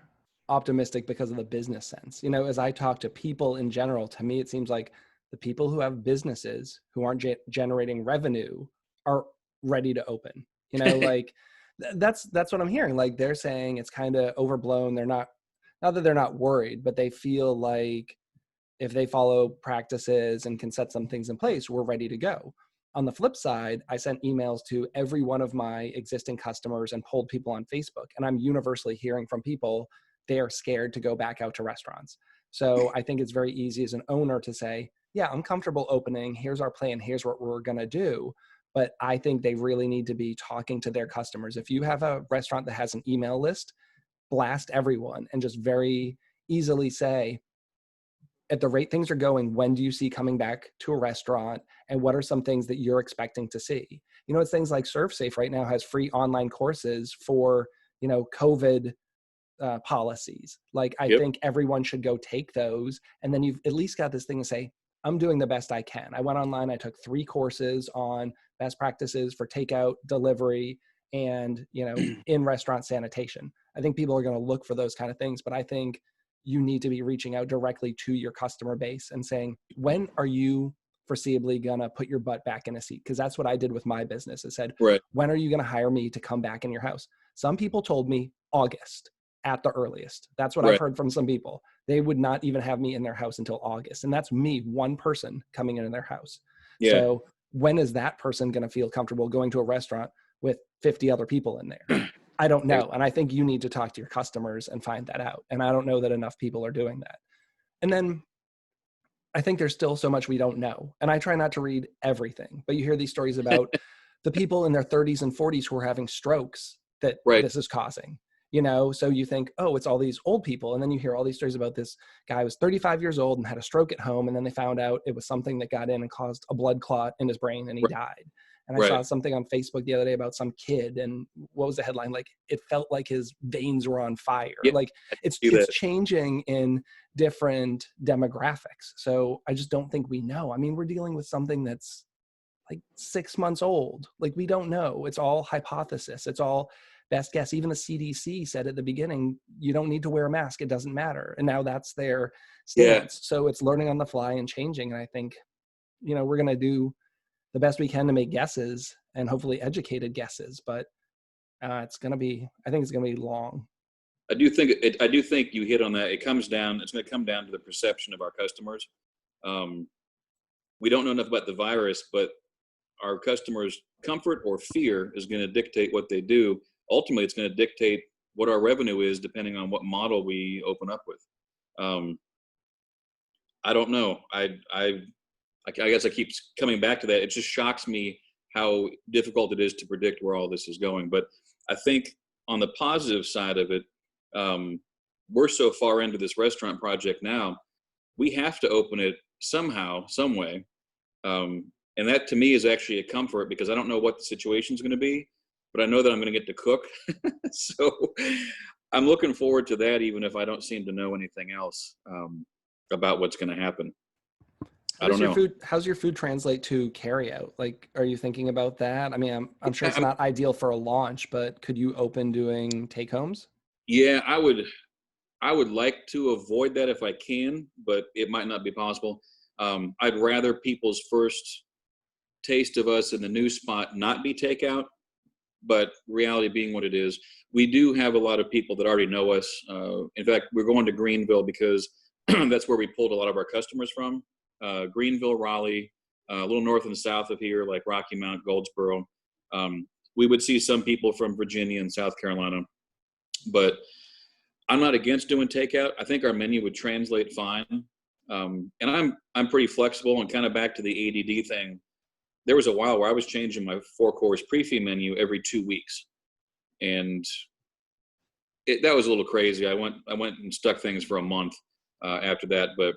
optimistic because of the business sense. As I talk to people in general, to me, it seems like the people who have businesses who aren't generating revenue are ready to open. Like that's what I'm hearing. Like, they're saying it's kind of overblown. They're not that they're not worried, but they feel like if they follow practices and can set some things in place, we're ready to go. On the flip side, I sent emails to every one of my existing customers and polled people on Facebook, and I'm universally hearing from people they are scared to go back out to restaurants. So I think it's very easy as an owner to say, yeah, I'm comfortable opening. Here's our plan. Here's what we're going to do. But I think they really need to be talking to their customers. If you have a restaurant that has an email list, blast everyone and just very easily say, at the rate things are going, when do you see coming back to a restaurant? And what are some things that you're expecting to see? It's things like ServSafe right now has free online courses for, COVID policies. Like, I Yep. think everyone should go take those. And then you've at least got this thing to say, I'm doing the best I can. I went online, I took 3 courses on best practices for takeout, delivery, and, in restaurant sanitation. I think people are going to look for those kind of things, but I think you need to be reaching out directly to your customer base and saying, when are you foreseeably going to put your butt back in a seat? Because that's what I did with my business. I said, Right. when are you going to hire me to come back in your house? Some people told me August at the earliest. That's what I've Right. heard from some people. They would not even have me in their house until August. And that's me, one person coming in their house. Yeah. So when is that person going to feel comfortable going to a restaurant with 50 other people in there? I don't know. And I think you need to talk to your customers and find that out. And I don't know that enough people are doing that. And then I think there's still so much we don't know. And I try not to read everything, but you hear these stories about the people in their 30s and 40s who are having strokes that Right. this is causing. you know? So you think, oh, it's all these old people. And then you hear all these stories about this guy who was 35 years old and had a stroke at home. And then they found out it was something that got in and caused a blood clot in his brain and he Right. died. And I Right. saw something on Facebook the other day about some kid, and what was the headline? Like, it felt like his veins were on fire. Yeah. Like I it's see it's that. changing in different demographics. So I just don't think we know. I mean, we're dealing with something that's like 6 months old. Like, we don't know. It's all hypothesis. It's all best guess. Even the CDC said at the beginning, you don't need to wear a mask. It doesn't matter. And now that's their Yeah. stance. So it's learning on the fly and changing. And I think, we're going to do the best we can to make guesses and hopefully educated guesses, but it's going to be, I think it's going to be long. I do think you hit on that. It's going to come down to the perception of our customers. We don't know enough about the virus, but our customers' comfort or fear is going to dictate what they do. Ultimately, it's going to dictate what our revenue is, depending on what model we open up with. I don't know. I guess I keep coming back to that. It just shocks me how difficult it is to predict where all this is going. But I think on the positive side of it, we're so far into this restaurant project now, we have to open it somehow, some way. And that to me is actually a comfort, because I don't know what the situation is going to be, but I know that I'm going to get to cook. So I'm looking forward to that, even if I don't seem to know anything else about what's going to happen. I don't know. How's your food translate to carry out? Like, are you thinking about that? I mean, I'm sure it's not ideal for a launch, but could you open doing take homes? Yeah, I would like to avoid that if I can, but it might not be possible. I'd rather people's first taste of us in the new spot not be takeout, but reality being what it is, we do have a lot of people that already know us. In fact, we're going to Greenville because that's where we pulled a lot of our customers from. Greenville, Raleigh, a little north and south of here, like Rocky Mount, Goldsboro. We would see some people from Virginia and South Carolina, but I'm not against doing takeout. I think our menu would translate fine. And I'm pretty flexible, and kind of back to the ADD thing. There was a while where I was changing my 4-course pre-fee menu every 2 weeks, and that was a little crazy. I went and stuck things for a month after that, but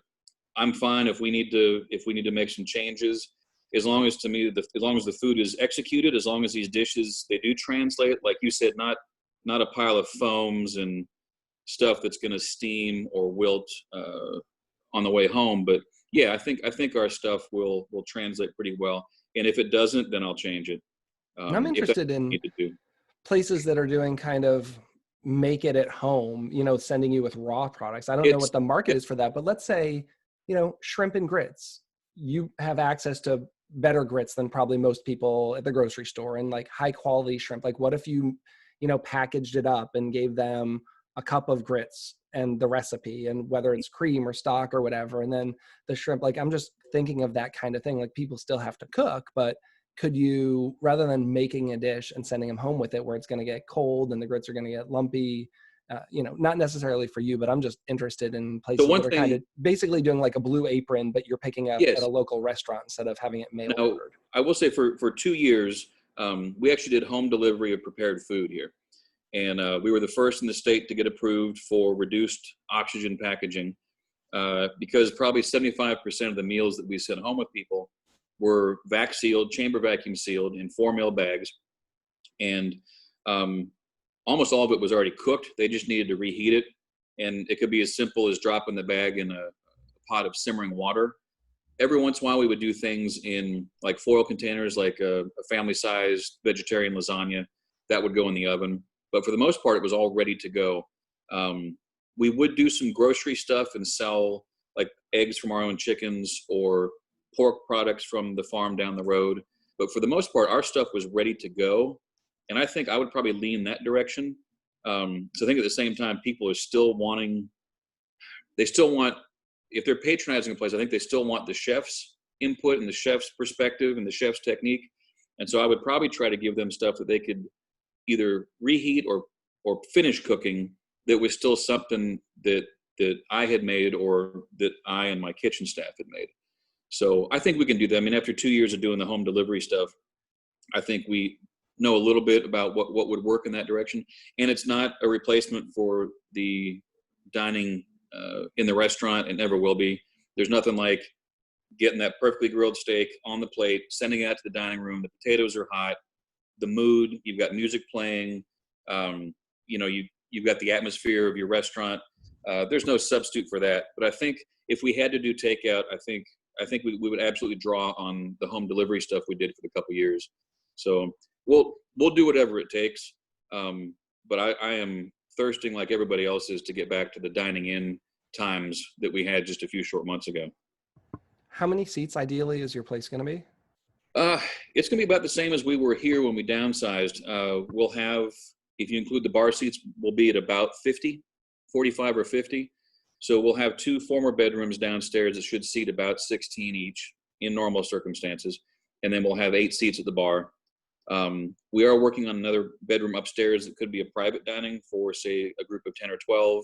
I'm fine if we need to make some changes, as long as as long as the food is executed, as long as these dishes, they do translate, like you said, not a pile of foams and stuff that's going to steam or wilt on the way home. But yeah, I think our stuff will translate pretty well. And if it doesn't, then I'll change it. I'm If that's interested what we in need to do. places that are doing kind of make it at home, sending you with raw products. I don't know It's what the market is for that, but let's say, shrimp and grits. You have access to better grits than probably most people at the grocery store, and like high quality shrimp. Like, what if you, packaged it up and gave them a cup of grits and the recipe, and whether it's cream or stock or whatever, and then the shrimp. Like, I'm just thinking of that kind of thing. Like, people still have to cook, but could you, rather than making a dish and sending them home with it where it's going to get cold and the grits are going to get lumpy, not necessarily for you, but I'm just interested in the places one that are kind thing. of basically doing like a Blue Apron, but you're picking up at Yes. a local restaurant instead of having it mail Now, ordered. I will say for 2 years, we actually did home delivery of prepared food here. And we were the first in the state to get approved for reduced oxygen packaging, because probably 75% of the meals that we sent home with people were vac sealed, chamber vacuum sealed in 4 mil bags. And almost all of it was already cooked. They just needed to reheat it. And it could be as simple as dropping the bag in a pot of simmering water. Every once in a while, we would do things in like foil containers, like a family-sized vegetarian lasagna that would go in the oven. But for the most part, it was all ready to go. We would do some grocery stuff and sell like eggs from our own chickens or pork products from the farm down the road. But for the most part, our stuff was ready to go. And I think I would probably lean that direction. So I think at the same time, people are still wanting, if they're patronizing a place, I think they still want the chef's input and the chef's perspective and the chef's technique. And so I would probably try to give them stuff that they could either reheat or finish cooking that was still something that I had made or that I and my kitchen staff had made. So I think we can do that. I mean, after 2 years of doing the home delivery stuff, I think know a little bit about what would work in that direction. And it's not a replacement for the dining in the restaurant. It never will be. There's nothing like getting that perfectly grilled steak on the plate, sending it out to the dining room. The potatoes are hot, the mood, you've got music playing, you've got the atmosphere of your restaurant. There's no substitute for that. But I think if we had to do takeout, I think we would absolutely draw on the home delivery stuff we did for the couple years. So we'll do whatever it takes. But I am thirsting like everybody else is to get back to the dining in times that we had just a few short months ago. How many seats ideally is your place going to be? It's going to be about the same as we were here when we downsized. We'll have, if you include the bar seats, we'll be at about 50, 45 or 50. So we'll have 2 former bedrooms downstairs that should seat about 16 each in normal circumstances. And then we'll have 8 seats at the bar. We are working on another bedroom upstairs that could be a private dining for, say, a group of 10 or 12.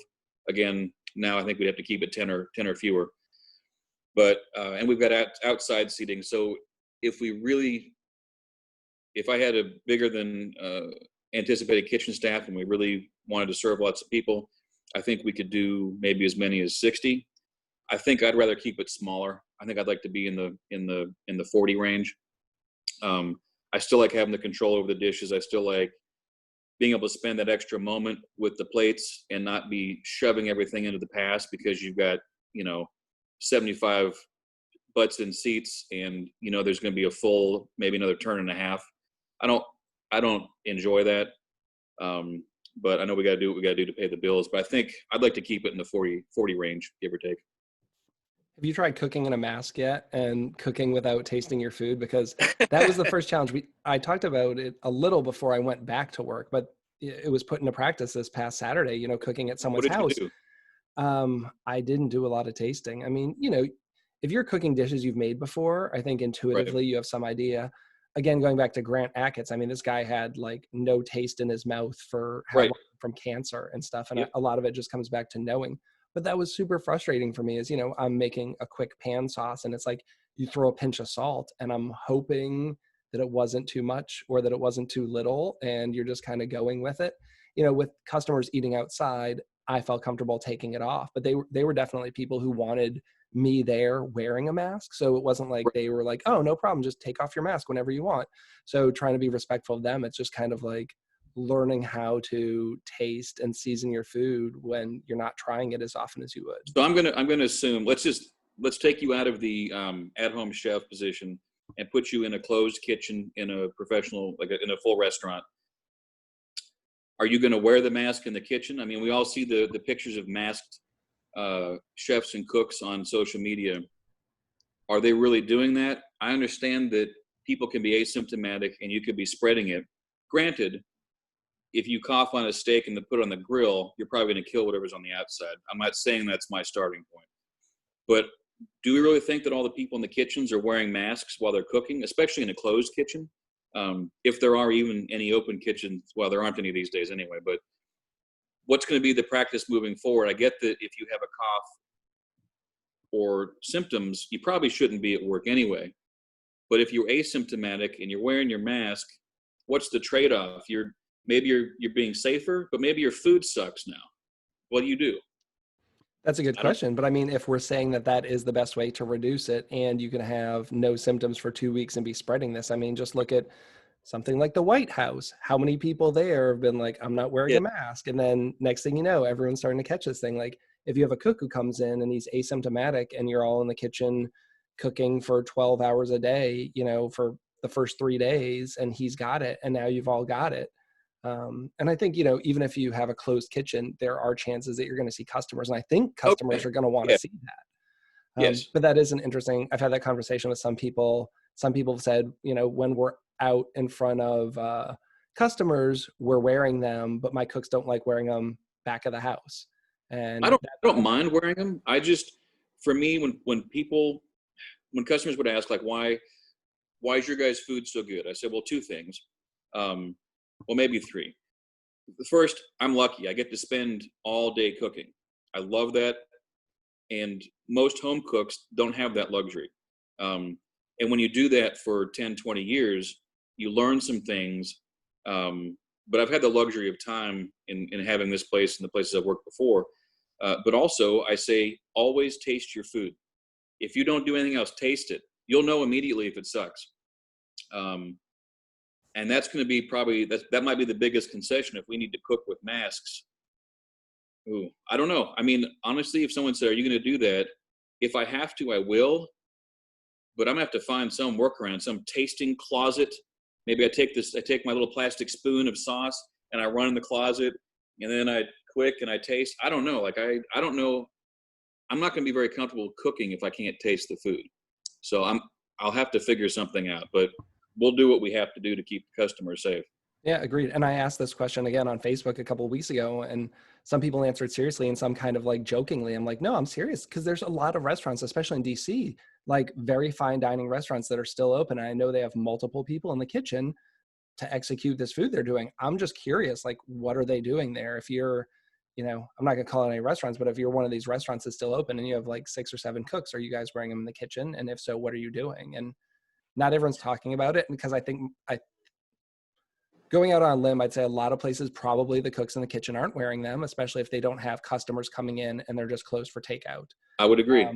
Again, now I think we'd have to keep it 10 or fewer. But, and we've got outside seating. So if I had a bigger than anticipated kitchen staff and we really wanted to serve lots of people, I think we could do maybe as many as 60. I think I'd rather keep it smaller. I think I'd like to be in the 40 range. I still like having the control over the dishes. I still like being able to spend that extra moment with the plates and not be shoving everything into the past because you've got, 75 butts in seats and, there's going to be a full, maybe another turn and a half. I don't enjoy that. But I know we got to do what we got to do to pay the bills, but I think I'd like to keep it in the 40 range, give or take. Have you tried cooking in a mask yet and cooking without tasting your food? Because that was the first challenge. I talked about it a little before I went back to work, but it was put into practice this past Saturday, cooking at someone's house. What did you do? I didn't do a lot of tasting. I mean, if you're cooking dishes you've made before, I think intuitively you have some idea. Again, going back to Grant Achatz, I mean, this guy had like no taste in his mouth for how long, from cancer and stuff. And a lot of it just comes back to knowing. But that was super frustrating for me is, I'm making a quick pan sauce and it's like you throw a pinch of salt and I'm hoping that it wasn't too much or that it wasn't too little. And you're just kind of going with it. With customers eating outside, I felt comfortable taking it off, but they were definitely people who wanted me there wearing a mask. So it wasn't like they were like, oh, no problem, just take off your mask whenever you want. So trying to be respectful of them, it's just kind of like learning how to taste and season your food when you're not trying it as often as you would. So I'm gonna assume let's take you out of the at-home chef position and put you in a closed kitchen in a professional, in a full restaurant. Are you going to wear the mask in the kitchen? I mean, we all see the pictures of masked chefs and cooks on social media. Are they really doing that? I understand that people can be asymptomatic and you could be spreading it. Granted, if you cough on a steak and put it on the grill, you're probably going to kill whatever's on the outside. I'm not saying that's my starting point. But do we really think that all the people in the kitchens are wearing masks while they're cooking, especially in a closed kitchen? If there are even any open kitchens, well, there aren't any these days anyway, but what's going to be the practice moving forward? I get that if you have a cough or symptoms, you probably shouldn't be at work anyway. But if you're asymptomatic and you're wearing your mask, what's the trade-off? Maybe you're being safer, but maybe your food sucks now. What do you do? That's a good question. But I mean, if we're saying that is the best way to reduce it and you can have no symptoms for 2 weeks and be spreading this, I mean, just look at something like the White House. How many people there have been like, I'm not wearing a mask. And then next thing you know, everyone's starting to catch this thing. Like if you have a cook who comes in and he's asymptomatic and you're all in the kitchen cooking for 12 hours a day, for the first 3 days and he's got it and now you've all got it. And I think, even if you have a closed kitchen, there are chances that you're going to see customers. And I think customers are going to want to see that. Yes. But that is an interesting, I've had that conversation with some people. Some people have said, when we're out in front of customers, we're wearing them, but my cooks don't like wearing them back of the house. And I don't mind wearing them. For me, when customers would ask like, why is your guys' food so good? I said, well, 2 things. Well, maybe 3. The first, I'm lucky. I get to spend all day cooking. I love that. And most home cooks don't have that luxury. And when you do that for 10, 20 years, you learn some things But I've had the luxury of time in having this place and the places I've worked before. But also, I say always taste your food. If you don't do anything else, taste it. You'll know immediately if it sucks. And that's going to be probably that might be the biggest concession if we need to cook with masks. Ooh, I don't know. I mean, honestly, if someone said, "Are you going to do that?" If I have to, I will. But I'm gonna have to find some workaround, some tasting closet. Maybe I take my little plastic spoon of sauce and I run in the closet, and then I and I taste. I don't know. Like I don't know. I'm not gonna be very comfortable cooking if I can't taste the food. So I'll have to figure something out. But we'll do what we have to do to keep customers safe. Yeah, agreed. And I asked this question again on Facebook a couple of weeks ago, and some people answered seriously and some kind of like jokingly. I'm like, no, I'm serious, because there's a lot of restaurants, especially in DC, like very fine dining restaurants that are still open. And I know they have multiple people in the kitchen to execute this food they're doing. I'm just curious, like, what are they doing there? If you're, I'm not gonna call it any restaurants, but if you're one of these restaurants that's still open and you have like 6 or 7 cooks, are you guys wearing them in the kitchen? And if so, what are you doing? And not everyone's talking about it, because I think going out on a limb, I'd say a lot of places, probably the cooks in the kitchen aren't wearing them, especially if they don't have customers coming in and they're just closed for takeout. I would agree.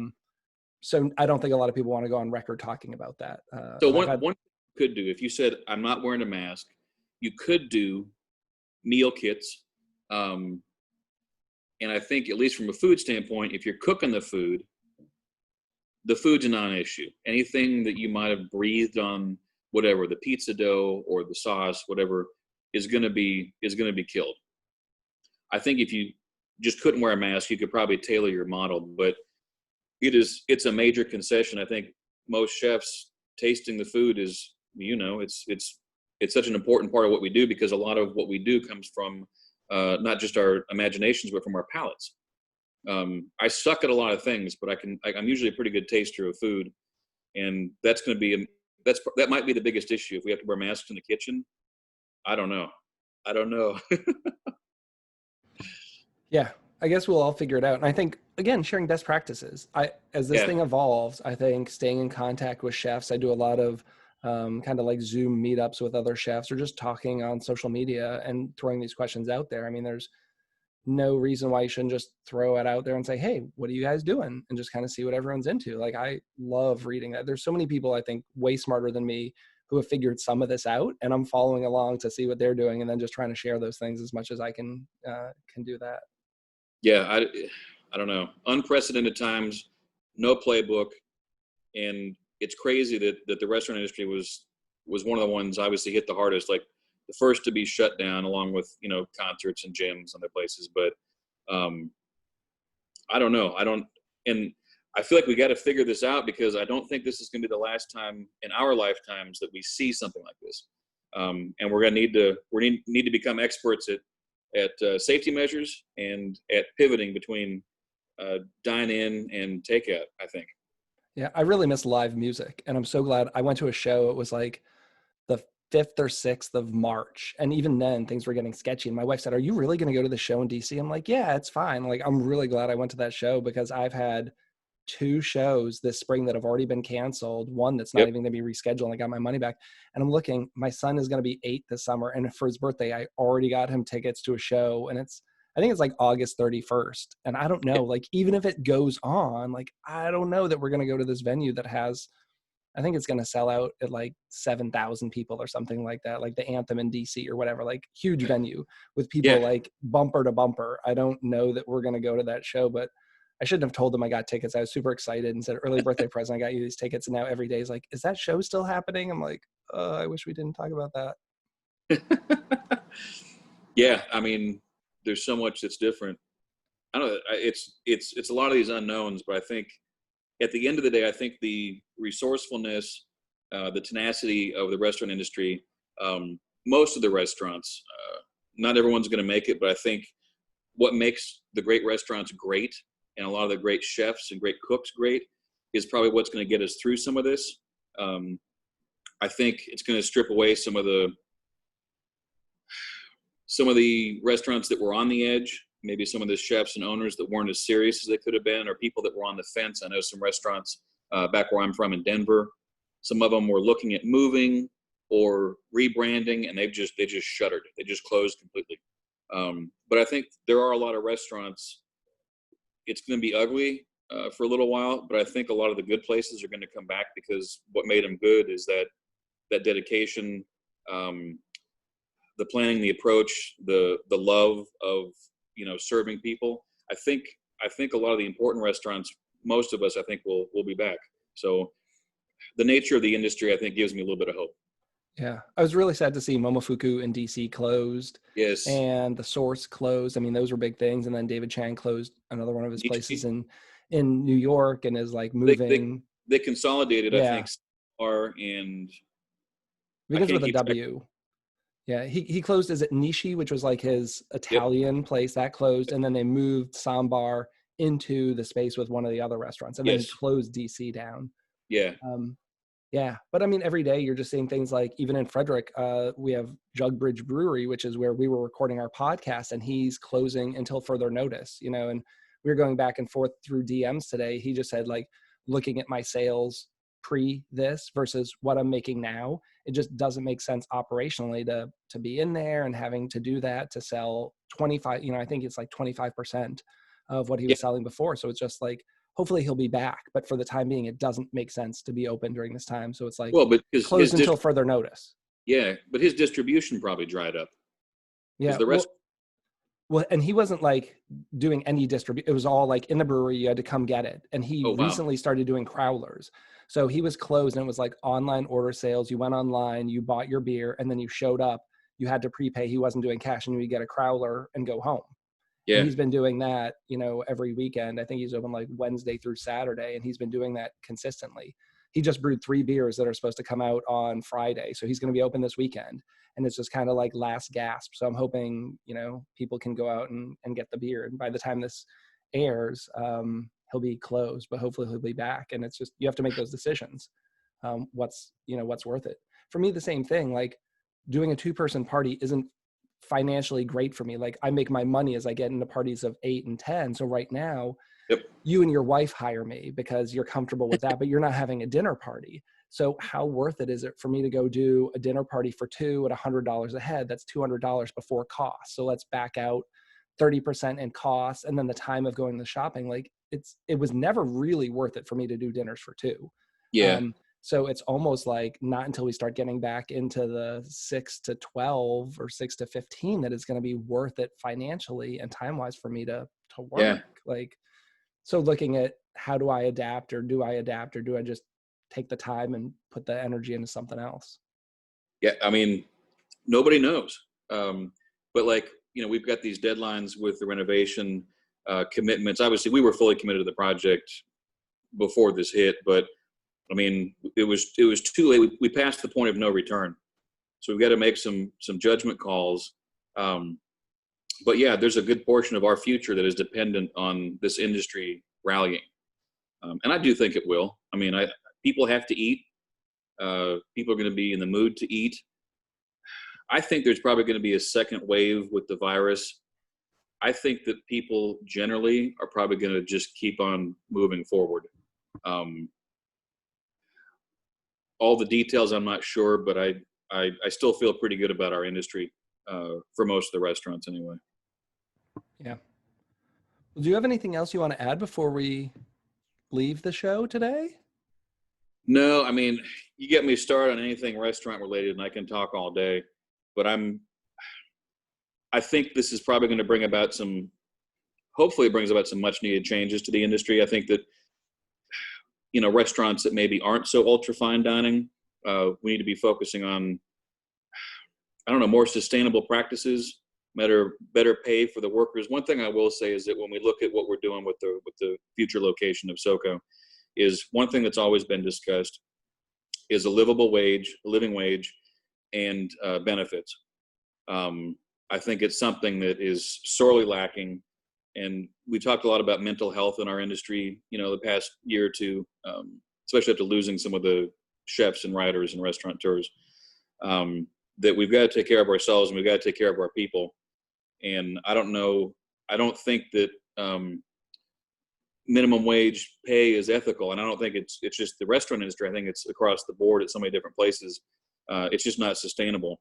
So I don't think a lot of people want to go on record talking about that. So one you could do, if you said, "I'm not wearing a mask," you could do meal kits. And I think, at least from a food standpoint, if you're cooking the food's a non-issue. Anything that you might have breathed on, whatever, the pizza dough or the sauce, whatever, is going to be killed. I think if you just couldn't wear a mask, you could probably tailor your model, but it's a major concession. I think most chefs tasting the food is, it's such an important part of what we do, because a lot of what we do comes from not just our imaginations, but from our palates. I suck at a lot of things, but I'm usually a pretty good taster of food, and that's going to be that might be the biggest issue if we have to wear masks in the kitchen. I don't know. Yeah, I guess we'll all figure it out. And I think, again, sharing best practices. As this thing evolves, I think staying in contact with chefs. I do a lot of kind of like Zoom meetups with other chefs, or just talking on social media and throwing these questions out there. I mean, there's no reason why you shouldn't just throw it out there and say, "Hey, what are you guys doing?" And just kind of see what everyone's into. Like, I love reading that. There's so many people, I think, way smarter than me who have figured some of this out, and I'm following along to see what they're doing, and then just trying to share those things as much as I can do that. Yeah, I don't know. Unprecedented times, no playbook, and it's crazy that the restaurant industry was one of the ones obviously hit the hardest, like the first to be shut down, along with concerts and gyms and other places. But I don't know. And I feel like we got to figure this out, because I don't think this is going to be the last time in our lifetimes that we see something like this. And we're going to need to become experts at safety measures and at pivoting between dine-in and takeout, I think. Yeah, I really miss live music, and I'm so glad I went to a show. It was like the 5th or 6th of March, and even then things were getting sketchy. And my wife said, "Are you really going to go to the show in DC?" I'm like, "Yeah, it's fine." Like, I'm really glad I went to that show, because I've had 2 shows this spring that have already been canceled. One that's not even going to be rescheduled, and I got my money back. And I'm looking, my son is going to be 8 this summer, and for his birthday, I already got him tickets to a show, and I think it's like August 31st. And I don't know, like, even if it goes on, like, I don't know that we're going to go to this venue that has, I think it's going to sell out at like 7,000 people or something like that, like the Anthem in DC or whatever, like huge venue with people like bumper to bumper. I don't know that we're going to go to that show, but I shouldn't have told them I got tickets. I was super excited and said, "Early birthday present, I got you these tickets." And now every day is like, "Is that show still happening?" I'm like, I wish we didn't talk about that. Yeah, I mean, there's so much that's different. I don't know. It's a lot of these unknowns, but I think at the end of the day, I think the resourcefulness, the tenacity of the restaurant industry, most of the restaurants, not everyone's going to make it, but I think what makes the great restaurants great, and a lot of the great chefs and great cooks great, is probably what's going to get us through some of this. I think it's going to strip away some of the restaurants that were on the edge, maybe some of the chefs and owners that weren't as serious as they could have been, or people that were on the fence. I know some restaurants back where I'm from in Denver, some of them were looking at moving. or rebranding, and they just shuttered. They just closed completely. But I think there are a lot of restaurants. It's going to be ugly for a little while, but I think a lot of the good places are going to come back, because what made them good is that dedication, the planning, the approach, the love of, serving people. I think a lot of the important restaurants, most of us, I think will be back. So the nature of the industry, I think, gives me a little bit of hope. Yeah, I was really sad to see Momofuku in DC closed. Yes. And the Source closed. I mean, those were big things. And then David Chang closed another one of his places in New York, and is like moving. They consolidated, yeah. I think, and because with a W. Yeah, he closed. Is it Nishi, which was like his Italian place that closed, and then they moved Sambar into the space with one of the other restaurants, and then he closed DC down. Yeah. Yeah, but I mean, every day you're just seeing things like, even in Frederick, we have Jugbridge Brewery, which is where we were recording our podcast, and he's closing until further notice, and we were going back and forth through DMs today. He just said, like, looking at my sales pre this versus what I'm making now, it just doesn't make sense operationally to be in there and having to do that to sell 25, I think it's like 25% of what he was selling before. So it's just like, hopefully he'll be back, but for the time being, it doesn't make sense to be open during this time. So it's like, closed until further notice. Yeah, but his distribution probably dried up. Yeah, the rest. Well, and he wasn't like doing any distribution. It was all like in the brewery, you had to come get it. And he recently started doing crowlers. So he was closed, and it was like online order sales. You went online, you bought your beer, and then you showed up. You had to prepay. He wasn't doing cash, and you would get a crowler and go home. Yeah. And he's been doing that, every weekend. I think he's open like Wednesday through Saturday, and he's been doing that consistently. He just brewed 3 beers that are supposed to come out on Friday. So he's going to be open this weekend, and it's just kind of like last gasp. So I'm hoping, people can go out and get the beer. And by the time this airs, he'll be closed, but hopefully he'll be back. And it's just, you have to make those decisions. What's worth it? For me, the same thing, like doing a 2-person party isn't financially great for me. Like, I make my money as I get into parties of 8 and 10. So right now, you and your wife hire me because you're comfortable with that, but you're not having a dinner party. So how worth it is it for me to go do a dinner party for 2 at $100 a head? That's $200 before cost. So let's back out 30% in costs, and then the time of going to shopping. Like, it was never really worth it for me to do dinners for 2. Yeah. So it's almost like not until we start getting back into the 6 to 12 or 6 to 15 that it's going to be worth it financially and time-wise for me to work. Yeah. Like, so looking at how do I adapt, or do I just take the time and put the energy into something else? Yeah. I mean, nobody knows. But like, we've got these deadlines with the renovation commitments. Obviously we were fully committed to the project before this hit, but I mean, it was too late. We passed the point of no return. So we've got to make some judgment calls. But yeah, there's a good portion of our future that is dependent on this industry rallying. And I do think it will. I mean, people have to eat. People are going to be in the mood to eat. I think there's probably going to be a second wave with the virus. I think that people generally are probably going to just keep on moving forward. All the details, I'm not sure, but I still feel pretty good about our industry for most of the restaurants anyway. Yeah. Do you have anything else you want to add before we leave the show today? No, I mean, you get me started on anything restaurant related and I can talk all day, but I think this is probably going to bring about hopefully it brings about some much needed changes to the industry. I think that, restaurants that maybe aren't so ultra fine dining, we need to be focusing on, more sustainable practices, better pay for the workers. One thing I will say is that when we look at what we're doing with the future location of SOCO, is one thing that's always been discussed is a living wage, and benefits. I think it's something that is sorely lacking. And we talked a lot about mental health in our industry, the past year or two, especially after losing some of the chefs and writers and restaurateurs, that we've got to take care of ourselves and we've got to take care of our people. And I don't think that minimum wage pay is ethical. And I don't think it's just the restaurant industry. I think it's across the board at so many different places. It's just not sustainable.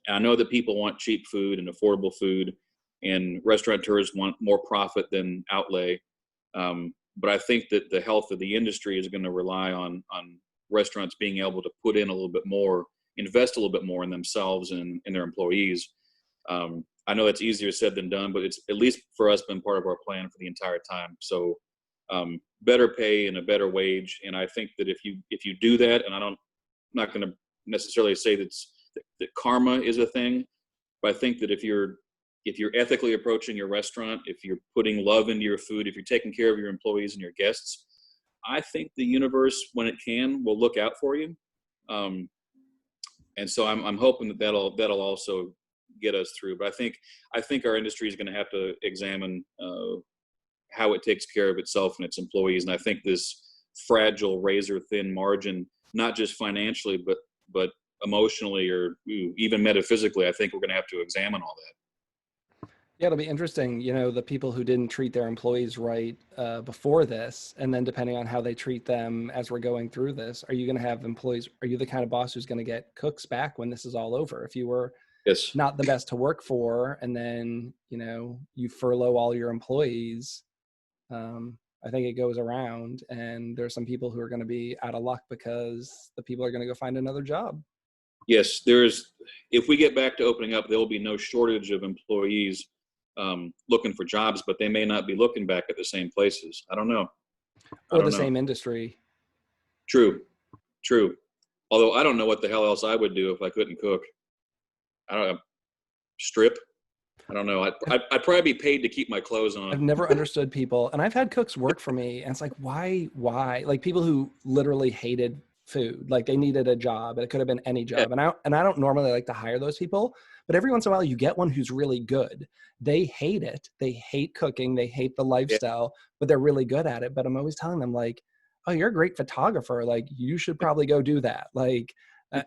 And I know that people want cheap food and affordable food, and restaurateurs want more profit than outlay. But I think that the health of the industry is going to rely on restaurants being able to put in a little bit more, invest a little bit more in themselves and in their employees. I know it's easier said than done, but it's at least for us been part of our plan for the entire time. So better pay and a better wage. And I think that if you do that, and I'm not going to necessarily say that karma is a thing, but I think that if you're ethically approaching your restaurant, if you're putting love into your food, if you're taking care of your employees and your guests, I think the universe, when it can, will look out for you. And so I'm hoping that that'll also get us through. But I think our industry is going to have to examine how it takes care of itself and its employees. And I think this fragile, razor thin margin, not just financially, but emotionally or even metaphysically, I think we're going to have to examine all that. Yeah, it'll be interesting, the people who didn't treat their employees right before this, and then depending on how they treat them as we're going through this, are you going to have employees, are you the kind of boss who's going to get cooks back when this is all over? If you were Yes. not the best to work for, and then, you furlough all your employees, I think it goes around, and there's some people who are going to be out of luck because the people are going to go find another job. Yes, if we get back to opening up, there will be no shortage of employees looking for jobs, but they may not be looking back at the same places. I don't know. Or the same industry. True. Although I don't know what the hell else I would do if I couldn't cook. I don't know. Strip. I don't know. I'd probably be paid to keep my clothes on. I've never understood people, and I've had cooks work for me, and it's like, why? Like people who literally hated food, like they needed a job, and it could have been any job. Yeah. And I don't normally like to hire those people, but every once in a while you get one who's really good. They hate it. They hate cooking. They hate the lifestyle, but they're really good at it. But I'm always telling them like, oh, you're a great photographer. Like you should probably go do that. Like,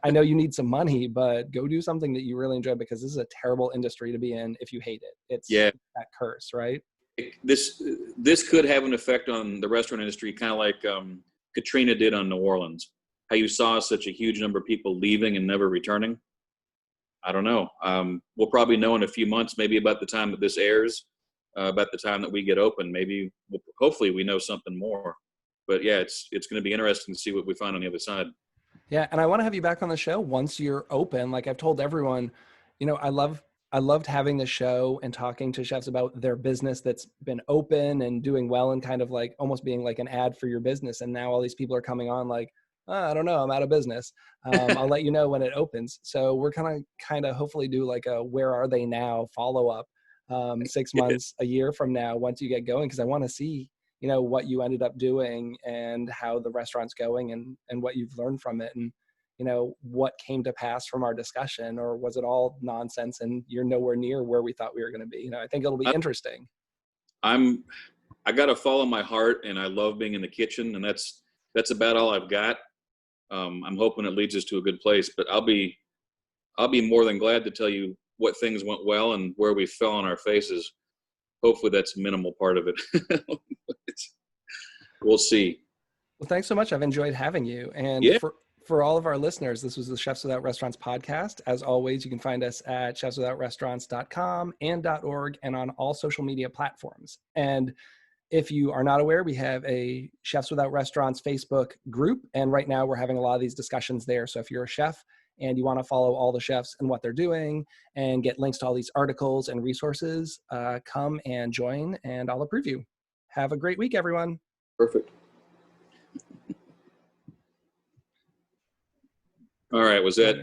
I know you need some money, but go do something that you really enjoy, because this is a terrible industry to be in if you hate it. It's that curse, right? This could have an effect on the restaurant industry, kind of like Katrina did on New Orleans. How you saw such a huge number of people leaving and never returning. I don't know. We'll probably know in a few months, maybe about the time that this airs, about the time that we get open. Maybe, hopefully, we know something more. But yeah, it's going to be interesting to see what we find on the other side. Yeah, and I want to have you back on the show once you're open. Like I've told everyone, I loved having the show and talking to chefs about their business that's been open and doing well, and kind of like almost being like an ad for your business. And now all these people are coming on like, oh, I don't know, I'm out of business. I'll let you know when it opens. So we're kind of hopefully do like a where are they now follow up 6 months, a year from now, once you get going, because I want to see what you ended up doing and how the restaurant's going, and what you've learned from it, and what came to pass from our discussion, or was it all nonsense and you're nowhere near where we thought we were going to be? I think it'll be interesting. I got to follow my heart, and I love being in the kitchen, and that's about all I've got. I'm hoping it leads us to a good place, but I'll be more than glad to tell you what things went well and where we fell on our faces. Hopefully that's a minimal part of it. We'll see. Well, thanks so much. I've enjoyed having you. And for all of our listeners, this was the Chefs Without Restaurants podcast. As always, you can find us at chefswithoutrestaurants.com and .org, and on all social media platforms. And if you are not aware, we have a Chefs Without Restaurants Facebook group, and right now we're having a lot of these discussions there. So if you're a chef and you want to follow all the chefs and what they're doing and get links to all these articles and resources, come and join, and I'll approve you. Have a great week, everyone. Perfect. All right, was that